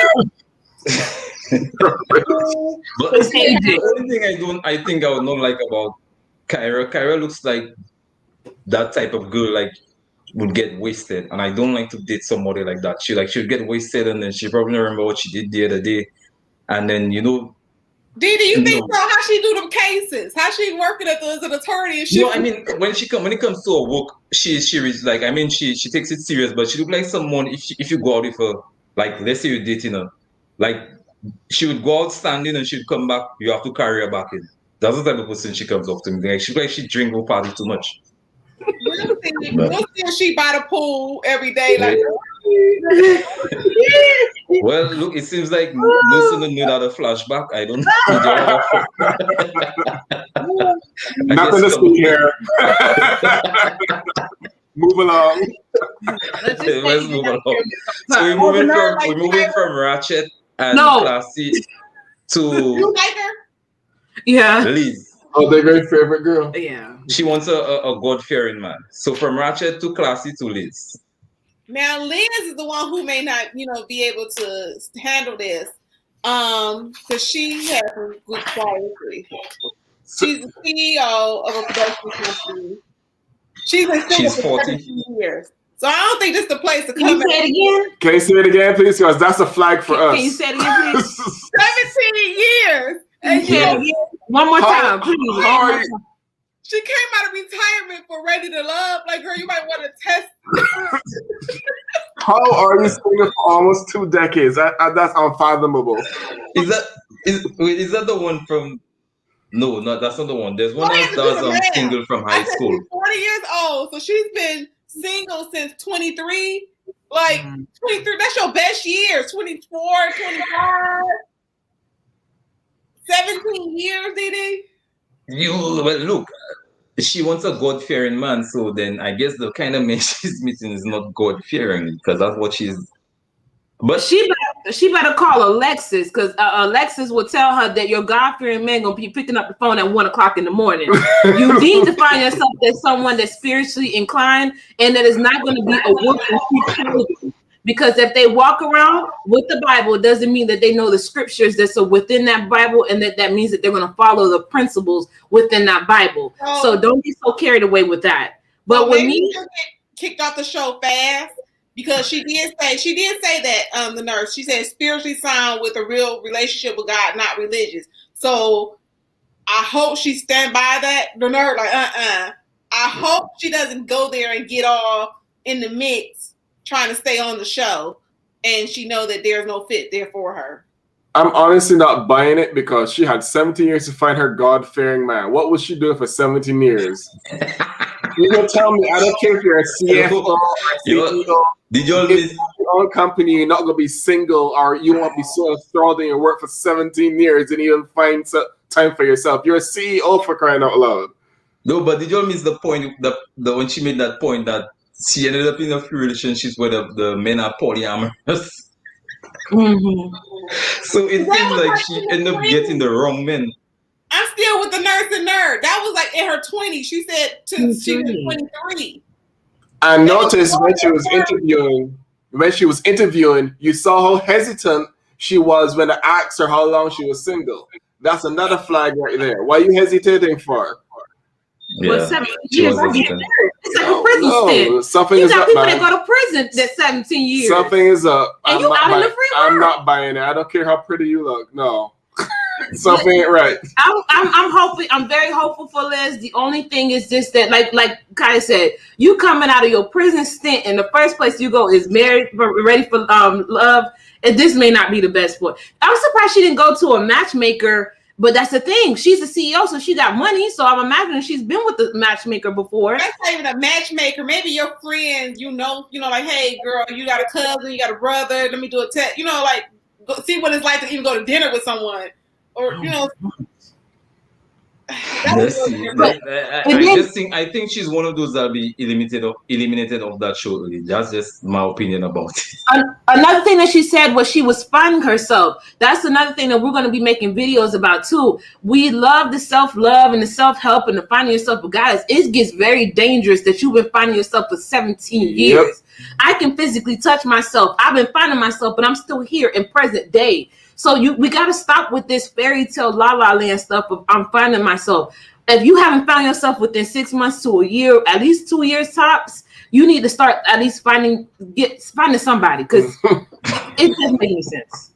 the only thing I think I would not like about Kyra looks like that type of girl like would get wasted, and I don't like to date somebody like that. She'll get wasted and then she probably don't remember what she did the other day, and then Dede, you think so? How she do them cases? How she working as an attorney? I mean, when it comes to her work, she is like, I mean, she takes it serious, but she look like someone. If you go out with her, like let's say you're dating her, like she would go out standing and she'd come back. You have to carry her back in. That's the type of person she comes off to me. Like she drink or party too much. We'll see she by the pool every day, like. Well, look, it seems like listen to me that a flashback. I don't know. Nothing to see here. Move along. Let's move along. So we're moving from Ratchet and Classy to You like her? Yeah. Liz. Oh, their very favorite girl. Yeah. She wants a God-fearing man. So from Ratchet to Classy to Liz. Now Liz is the one who may not, be able to handle this, because she has some good quality. She's the CEO of a production company. She's been single for 17 years, so I don't think this is the place to come. Can you say it again? Can you say it again, please? Because that's a flag for us. Can you say it again, please? 17 years. And one more time, please. She came out of retirement for Ready to Love. Like, girl, you might want to test. How are you single for almost 2 decades? That's unfathomable. Is that the one from? No, that's not the one. There's one that's single from high school. She's 40 years old, so she's been single since 23. Like 23, that's your best year. 24, 25, 17 years, Dede. Look, she wants a God-fearing man, so then I guess the kind of man she's meeting is not God-fearing because that's what she's. But She better call Alexis, because Alexis will tell her that your God-fearing man gonna be picking up the phone at 1:00 in the morning. You need to find yourself as someone that's spiritually inclined and that is not going to be a wolf. Because if they walk around with the Bible, it doesn't mean that they know the scriptures that's within that Bible, and that means that they're going to follow the principles within that Bible. So don't be so carried away with that. But with me, kicked off the show fast. Because she did say that the nurse, she said spiritually sound with a real relationship with God, not religious. So I hope she stand by that. The nurse, like, I hope she doesn't go there and get all in the mix trying to stay on the show, and she know that there's no fit there for her. I'm honestly not buying it because she had 17 years to find her God-fearing man. What was she doing for 17 years? You gonna tell me? I don't care if you're a CFO or a CEO. Did you If your own company, you're not gonna be single, or you won't be so enthralled in your work for 17 years and even find time for yourself. You're a CEO, for crying out loud. No, but did you miss the point that when she made that point that she ended up in a few relationships where the men are polyamorous? mm-hmm. So it seems like she ended up getting the wrong men. I'm still with the nurse and nerd. That was like in her 20s. She said she was 23. I noticed when she was interviewing, you saw how hesitant she was when I asked her how long she was single. That's another flag right there. Why are you hesitating for? Yeah, well, 17 years. It's like a prison stint. Something you is got up, people man. that go to prison that's 17 years. Something is up. And you out in the free world. I'm not buying it. I don't care how pretty you look. No. Something ain't right. I'm hopeful. I'm very hopeful for Liz. The only thing is just that, like Kyra said, you coming out of your prison stint, and the first place you go is married, ready for love. And this may not be the best for. I'm surprised she didn't go to a matchmaker. But that's the thing. She's a CEO, so she got money. So I'm imagining she's been with the matchmaker before. That's not even a matchmaker. Maybe your friends, you know, like, hey, girl, you got a cousin, you got a brother. Let me do a test. Like, go, see what it's like to even go to dinner with someone. Or, I think she's one of those that'll be eliminated of that show. Really. That's just my opinion about it. Another thing that she said was she was finding herself. That's another thing that we're going to be making videos about too. We love the self-love and the self-help and the finding yourself. But guys, it gets very dangerous that you've been finding yourself for 17 years. Yep. I can physically touch myself. I've been finding myself, but I'm still here in present day. So we got to stop with this fairy tale la la land stuff of I'm finding myself. If you haven't found yourself within 6 months to a year, at least 2 years tops, you need to start at least finding somebody, because it doesn't make any sense.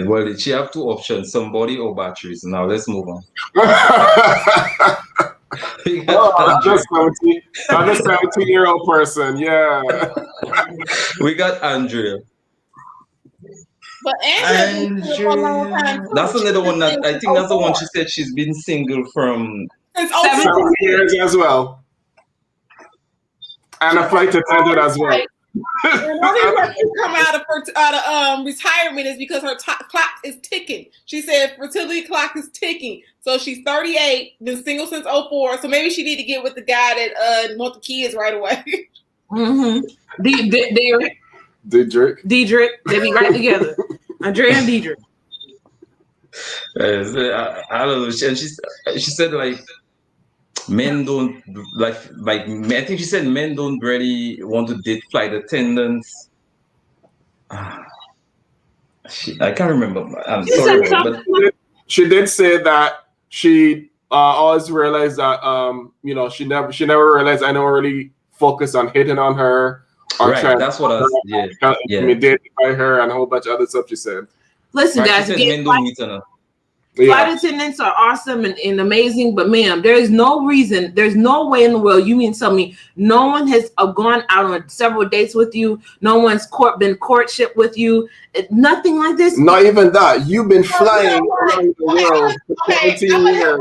Well, she have two options: somebody or batteries. Now let's move on. I'm just 17-year-old person. Yeah. We got Andrea. But Andrea, that's another one that I think that's the one she said she's been single from 7 years as well, and a flight attendant as well. Another reason she come out of retirement is because her clock is ticking. She said fertility clock is ticking. So she's 38, been single since 2004. So maybe she need to get with the guy that want the kids right away. Mm-hmm. Diedrich. They be right together. Andrea and Diedrich. I don't know. And she said like men don't like I think she said men don't really want to date flight attendants. I can't remember. I'm sorry, but she did say that she always realized that she never realized I never really focused on hitting on her. Right, that's what I was. Dated by her and a whole bunch of other stuff she said. Listen, guys, flight attendants are awesome and amazing, but ma'am, there's no way in the world you mean to tell me no one has gone out on several dates with you, no one's been courtship with you, nothing like this. Not even that. You've been flying around the world for 17 years.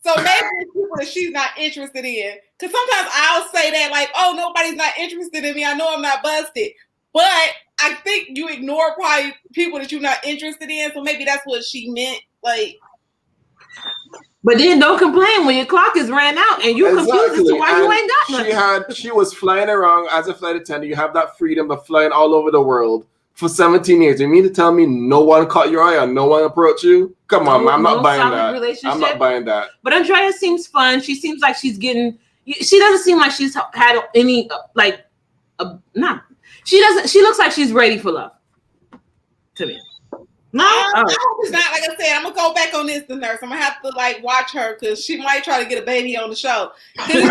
So maybe it's people that she's not interested in. Because sometimes I'll say that, like, oh, nobody's not interested in me. I know I'm not busted. But I think you ignore probably people that you're not interested in. So maybe that's what she meant. Like, but then don't complain when your clock is ran out and you confused as to why you ain't got nothing. She was flying around as a flight attendant. You have that freedom of flying all over the world. for 17 years. You mean to tell me no one caught your eye and no one approached you? Come on, man. I'm not buying that. I'm not buying that. But Andrea seems fun. She seems like she's getting. She doesn't seem like she's had any She doesn't. She looks like she's ready for love. To me. No, I hope it's not. Like I said, I'm gonna go back on this, the nurse. I'm gonna have to watch her because she might try to get a baby on the show. She's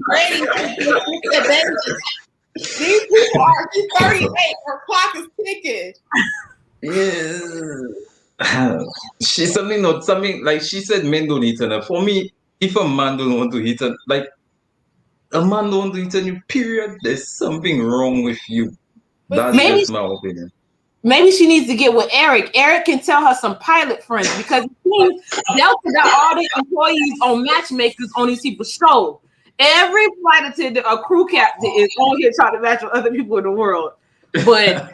ready to get a baby. These people are. She's 38. Her clock is ticking. Yeah. She's something like she said. Men don't hit enough. For me, if a man don't want to hit, like a man don't want to hit on you, period. There's something wrong with you. That's just my opinion. Maybe she needs to get with Eric. Eric can tell her some pilot friends because Delta got all the employees on matchmakers on these people's show. Every flight attendant or crew captain is on here trying to match with other people in the world. But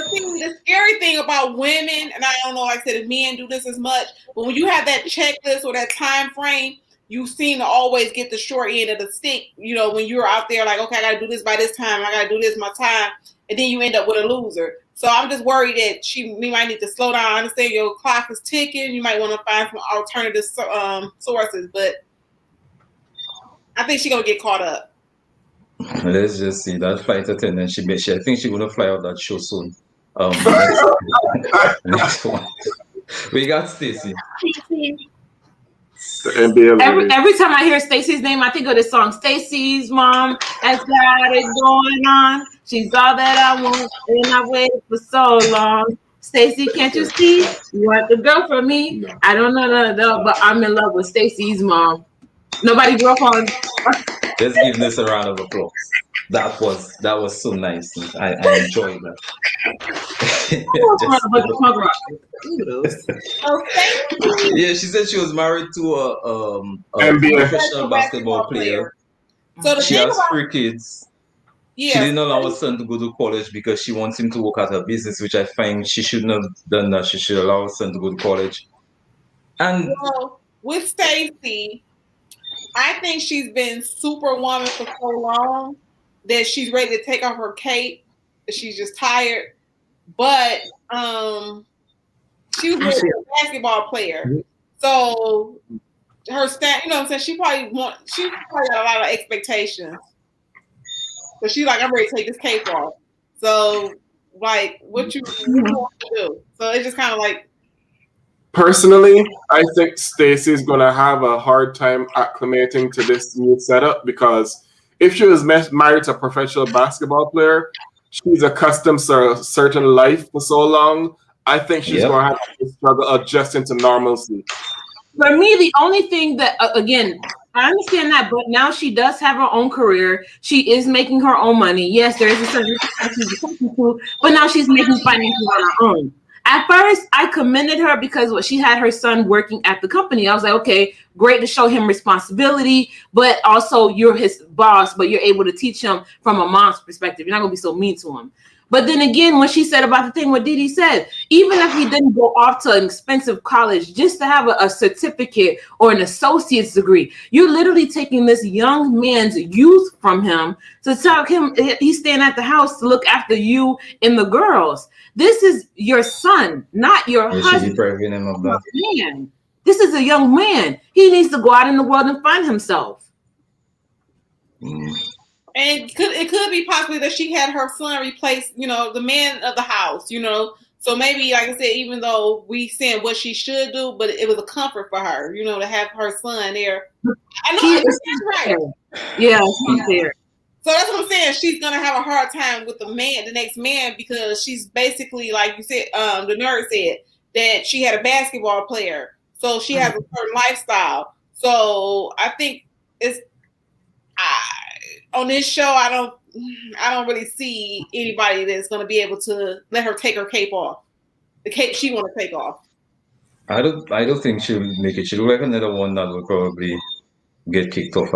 see, the scary thing about women, and I don't know, like I said, if men do this as much, but when you have that checklist or that time frame, you seem to always get the short end of the stick. You know, when you're out there like, okay, I got to do this by this time. I got to do this my time. And then you end up with a loser. So I'm just worried that we might need to slow down. I understand your clock is ticking. You might want to find some alternative sources. But I think she's going to get caught up. Let's just see. That flight attendant, I think she's going to fly out that show soon. Next one. We got Stacy. Every time I hear Stacy's name, I think of this song. Stacy's mom has got it going on. She's all that I want, and I waited for so long. Stacy, can't you see? You want the girl from me? No. I don't know, but I'm in love with Stacy's mom. Nobody grew up on. Let's give this a round of applause. That was so nice. I enjoyed that. Yeah, she said she was married to a professional basketball player. So she has 3 kids. Yeah. She didn't allow her son to go to college because she wants him to work at her business, which I find she shouldn't have done that. She should allow her son to go to college. And with Stacy, I think she's been superwoman for so long that she's ready to take off her cape. She's just tired. But she was a basketball player. So her stat, you know what I'm saying? She probably got a lot of expectations. So she's like, I'm ready to take this cape off. So like what you want to do? So it's just kind of like. Personally, I think Stacy's gonna have a hard time acclimating to this new setup because if she was married to a professional basketball player, she's accustomed to a certain life for so long. I think she's gonna have to struggle adjusting to normalcy. For me, the only thing that again, I understand that, but now she does have her own career. She is making her own money. Yes, there is a certain but now she's making financials on her own. At first, I commended her because she had her son working at the company. I was like, okay, great to show him responsibility, but also you're his boss, but you're able to teach him from a mom's perspective. You're not going to be so mean to him. But then again, when she said about the thing what Dede said, even if he didn't go off to an expensive college just to have a certificate or an associate's degree, you're literally taking this young man's youth from him to tell him he's staying at the house to look after you and the girls. This is your son, not your husband. Man. This is a young man. He needs to go out in the world and find himself. And it could be possibly that she had her son replace, the man of the house, So maybe, like I said, even though we said what she should do, but it was a comfort for her, to have her son there. I know that's right. Yeah, she's there. So that's what I'm saying. She's gonna have a hard time with the next man, because she's basically, like you said, the nurse said that she had a basketball player, so she has a certain lifestyle. So I think on this show, I don't really see anybody that's gonna be able to let her take her cape off, the cape she want to take off. I don't think she'll make it. She'll look like another one that will probably get kicked off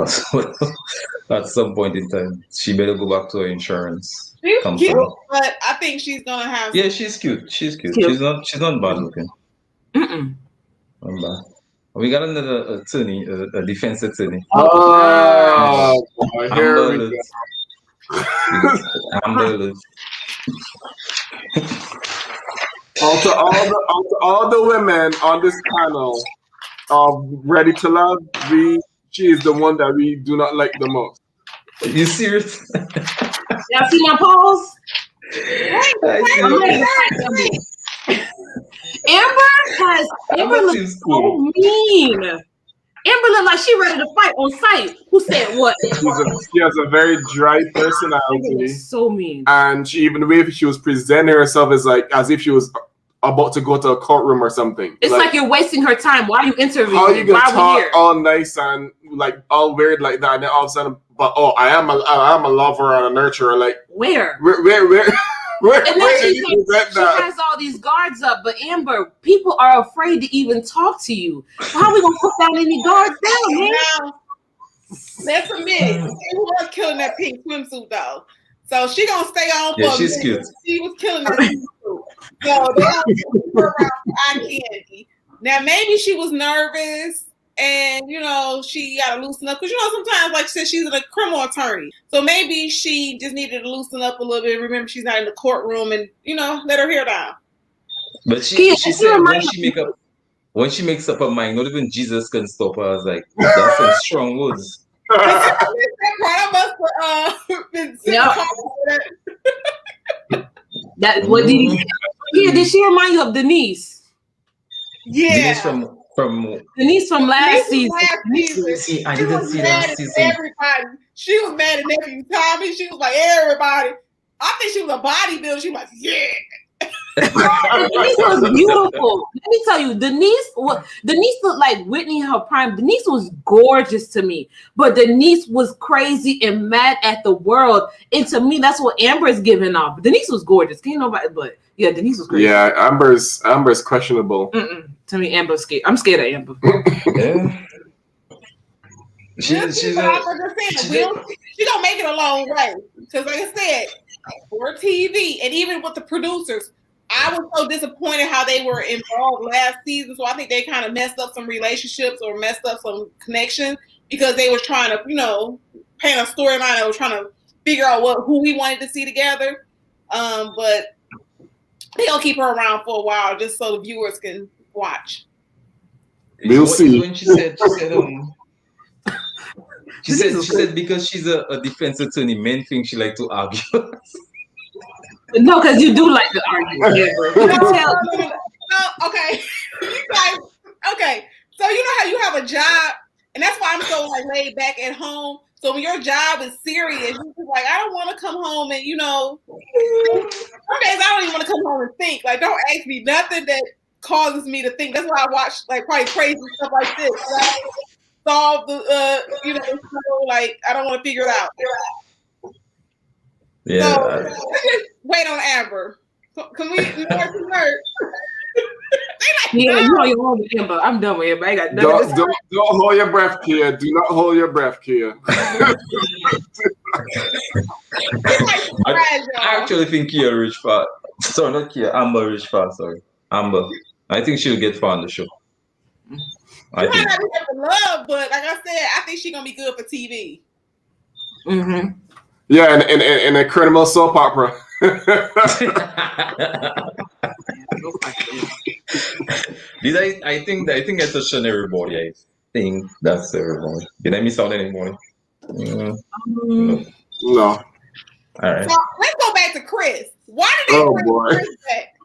at some point in time. She better go back to her insurance. She's cute, but I think she's gonna have. Yeah, she's cute. She's not bad looking. Not bad. We got another attorney, a defense attorney. Oh, here we go. Amber Liz. Also, all the women on this panel of Ready to Love, she is the one that we do not like the most. You serious? Y'all see my pose? Amber looks so mean. Amber looked like she ready to fight on sight. Who said what? She has a very dry personality. So mean. And she, even the way she was presenting herself is like as if she was about to go to a courtroom or something. It's like you're wasting her time. Why are you interviewing? How you gonna talk all nice and like all weird like that, and then all of a sudden, but I am a lover and a nurturer. Like where? And then she has all these guards up, but Amber, people are afraid to even talk to you. How are we gonna put down any guards down, man? Let's admit, she was killing that pink swimsuit though. So she gonna stay on for a she's minute. cute. She was killing that pink suit. So they don't keep her around for eye candy. Now maybe she was nervous and she gotta loosen up because sometimes, like I said, she's a criminal attorney. So maybe she just needed to loosen up a little bit. Remember, she's not in the courtroom and let her hair down. But she said when she makes up her mind, not even Jesus can stop her. I was like, that's some strong words. That what did she remind you of Denise? Yeah, Denise from Denise from last season. I didn't see last season. Everybody, she was mad at nephew Tommy. She was like everybody. I think she was a bodybuilder. She was like, yeah. Denise was beautiful. Let me tell you, Denise looked like Whitney in her prime. Denise was gorgeous to me, but Denise was crazy and mad at the world. And to me, that's what Amber is giving off. Denise was gorgeous. Can't nobody, but yeah, Denise was crazy. Yeah, Amber's questionable. To me, Amber's scared. I'm scared of Amber. Yeah. She gonna make it a long way because, like I said, for TV and even with the producers, I was so disappointed how they were involved last season. So I think they kind of messed up some relationships or messed up some connections because they were trying to, paint a storyline. They were trying to figure out who we wanted to see together. But they'll keep her around for a while just so the viewers can watch. We'll see. When she said she said because she's a defense attorney, men think she like to argue. No, because you do like to argue. Okay. Okay. So you know how you have a job, and that's why I'm so laid back at home. So when your job is serious, you're just like, I don't want to come home and some days I don't even want to come home and think. Like, don't ask me nothing that causes me to think. That's why I watch probably crazy stuff like this. Right? Solve the I don't want to figure it out. Yeah. So let's just wait on Amber. Can we nerd? Yeah, you on your own with Amber. I'm done with Amber. I got nothing. Don't hold your breath, Kia. Do not hold your breath, Kia. I actually think Kia reached far. Sorry, not Kia. Amber reached far. Sorry, Amber. I think she'll get far on the show. I think. Might not be for love, but like I said, I think she's gonna be good for TV. Mm-hmm. Yeah, and a criminal soap opera. I think I touched on everybody. I think that's everybody. Did I miss out anybody? No. All right. So let's go back to Chris. Why did they bring Chris back?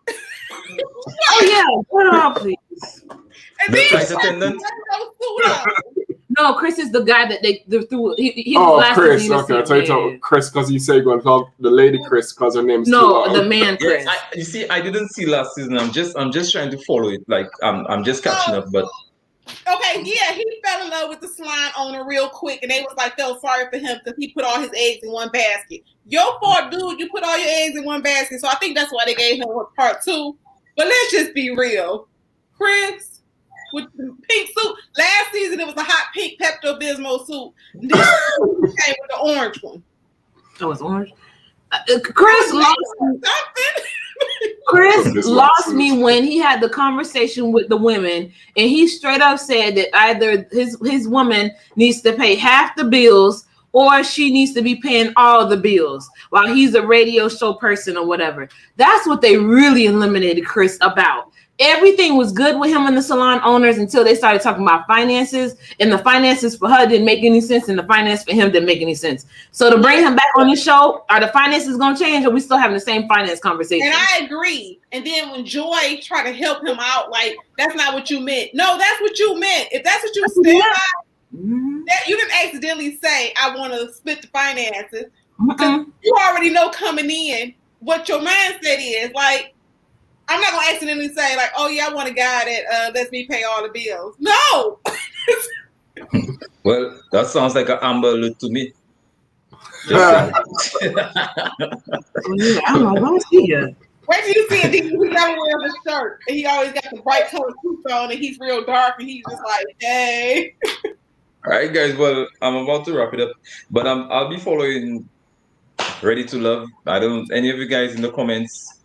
Oh yeah, put it on, please. And the flight attendant. No, Chris is the guy that they threw. He Chris. Okay, I tell you, Chris, because you say you're going to call the lady Chris because her name's the man Chris. Yes, you see, I didn't see last season. I'm just trying to follow it. Like I'm just catching up. But okay, yeah, he fell in love with the salon owner real quick, and they was felt sorry for him because he put all his eggs in one basket. Your fault, dude. You put all your eggs in one basket, so I think that's why they gave him part 2. But let's just be real, Chris. With the pink suit. Last season, it was a hot pink Pepto-Bismol suit. This came with the orange one. Oh, it's orange? Chris lost me when he had the conversation with the women, and he straight up said that either his woman needs to pay half the bills or she needs to be paying all the bills while he's a radio show person or whatever. That's what they really eliminated Chris about. Everything was good with him and the salon owners until they started talking about finances, and the finances for her didn't make any sense, and the finance for him didn't make any sense. So to bring him back on the show, are the finances going to change, or we still having the same finance conversation? And I agree. And then when Joy tried to help him out, like, that's not what you meant. No, that's what you meant. If that's what you said, that you didn't accidentally say, I want to split the finances. You already know coming in what your mindset is. Like, I'm not going to accidentally say, like, oh, yeah, I want a guy that lets me pay all the bills. No. Well, that sounds like an Amber Alert to me. I don't know. Why is he here? Where do you see it? He never wears a shirt. And he always got the bright color suits on, and he's real dark, and he's just like, hey. All right, guys. Well, I'm about to wrap it up, but I'll be following Ready to Love. Any of you guys in the comments,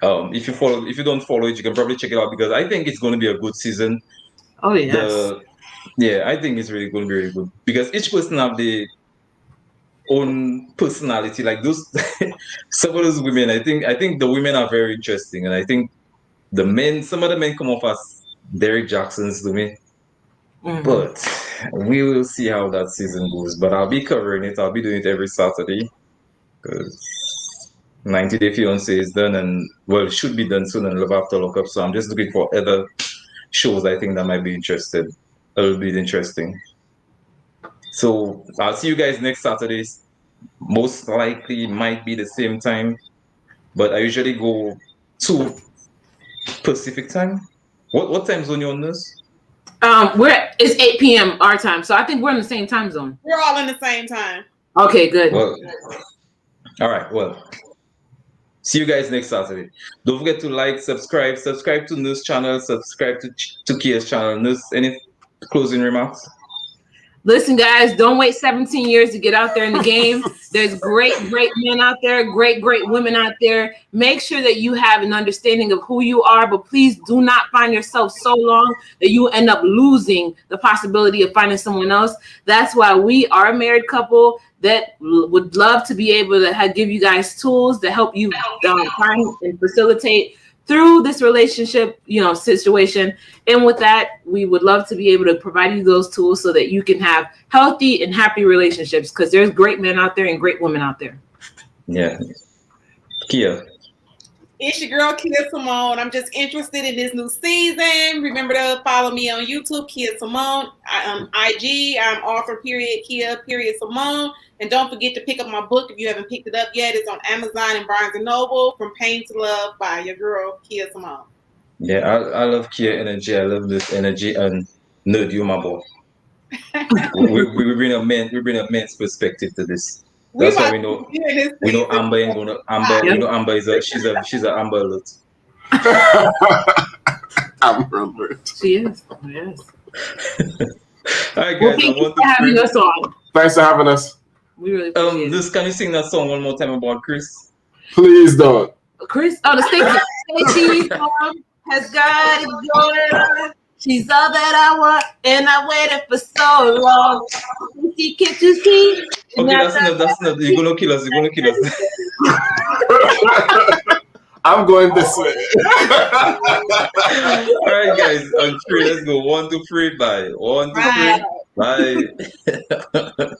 if you don't follow it, you can probably check it out, because I think it's going to be a good season. Oh yes. I think it's really going to be really good, because each person have their own personality. Like those, some of those women, I think the women are very interesting, and I think some of the men come off as Derek Jacksons to me. But we will see how that season goes. But I'll be covering it. I'll be doing it every Saturday, because 90 Day Fiancé is done, and well, it should be done soon, and Love After Lockup. So I'm just looking for other shows I think that might be interesting. So I'll see you guys next Saturday. Most likely might be the same time, but I usually go 2 Pacific time. What time zone you on this? It's 8 p.m. our time, so I think we're in the same time zone. We're all in the same time. Okay, good. Well, all right. Well, see you guys next Saturday. Don't forget to like, subscribe to Nurse channel, subscribe to Kia's channel. Nurse, any closing remarks? Listen, guys, don't wait 17 years to get out there in the game. There's great men out there, great women out there. Make sure that you have an understanding of who you are, but please do not find yourself so long that you end up losing the possibility of finding someone else. That's why we are a married couple that would love to be able to give you guys tools to help you find and facilitate through this relationship, situation. And with that, we would love to be able to provide you those tools so that you can have healthy and happy relationships, because there's great men out there and great women out there. Yeah. Kia. It's your girl, Kia Simone. I'm just interested in this new season. Remember to follow me on YouTube, Kia Simone. I'm IG. I'm author, Kia, Simone. And don't forget to pick up my book if you haven't picked it up yet. It's on Amazon and Barnes & Noble, From Pain to Love, by your girl, Kia Simone. Yeah, I love Kia energy. I love this energy, and nerd, you my boy. we bring a man's perspective to this. That's why we know Amber ain't gonna Amber. You know Amber she's a Amber Alert. Amber Alert. She is. Yes. All right, guys. Thank you for having us on. Thanks for having us. We really appreciate it. Can you sing that song one more time about Chris? Please don't. Chris, the Stacy song has got it going on. She's all that I want, and I waited for so long. Can't you see? Okay, that's enough. You're gonna kill us. I'm going this way. All right, guys. On 3, let's go. 1, 2, 3. Bye. 1, 2, 3. Bye.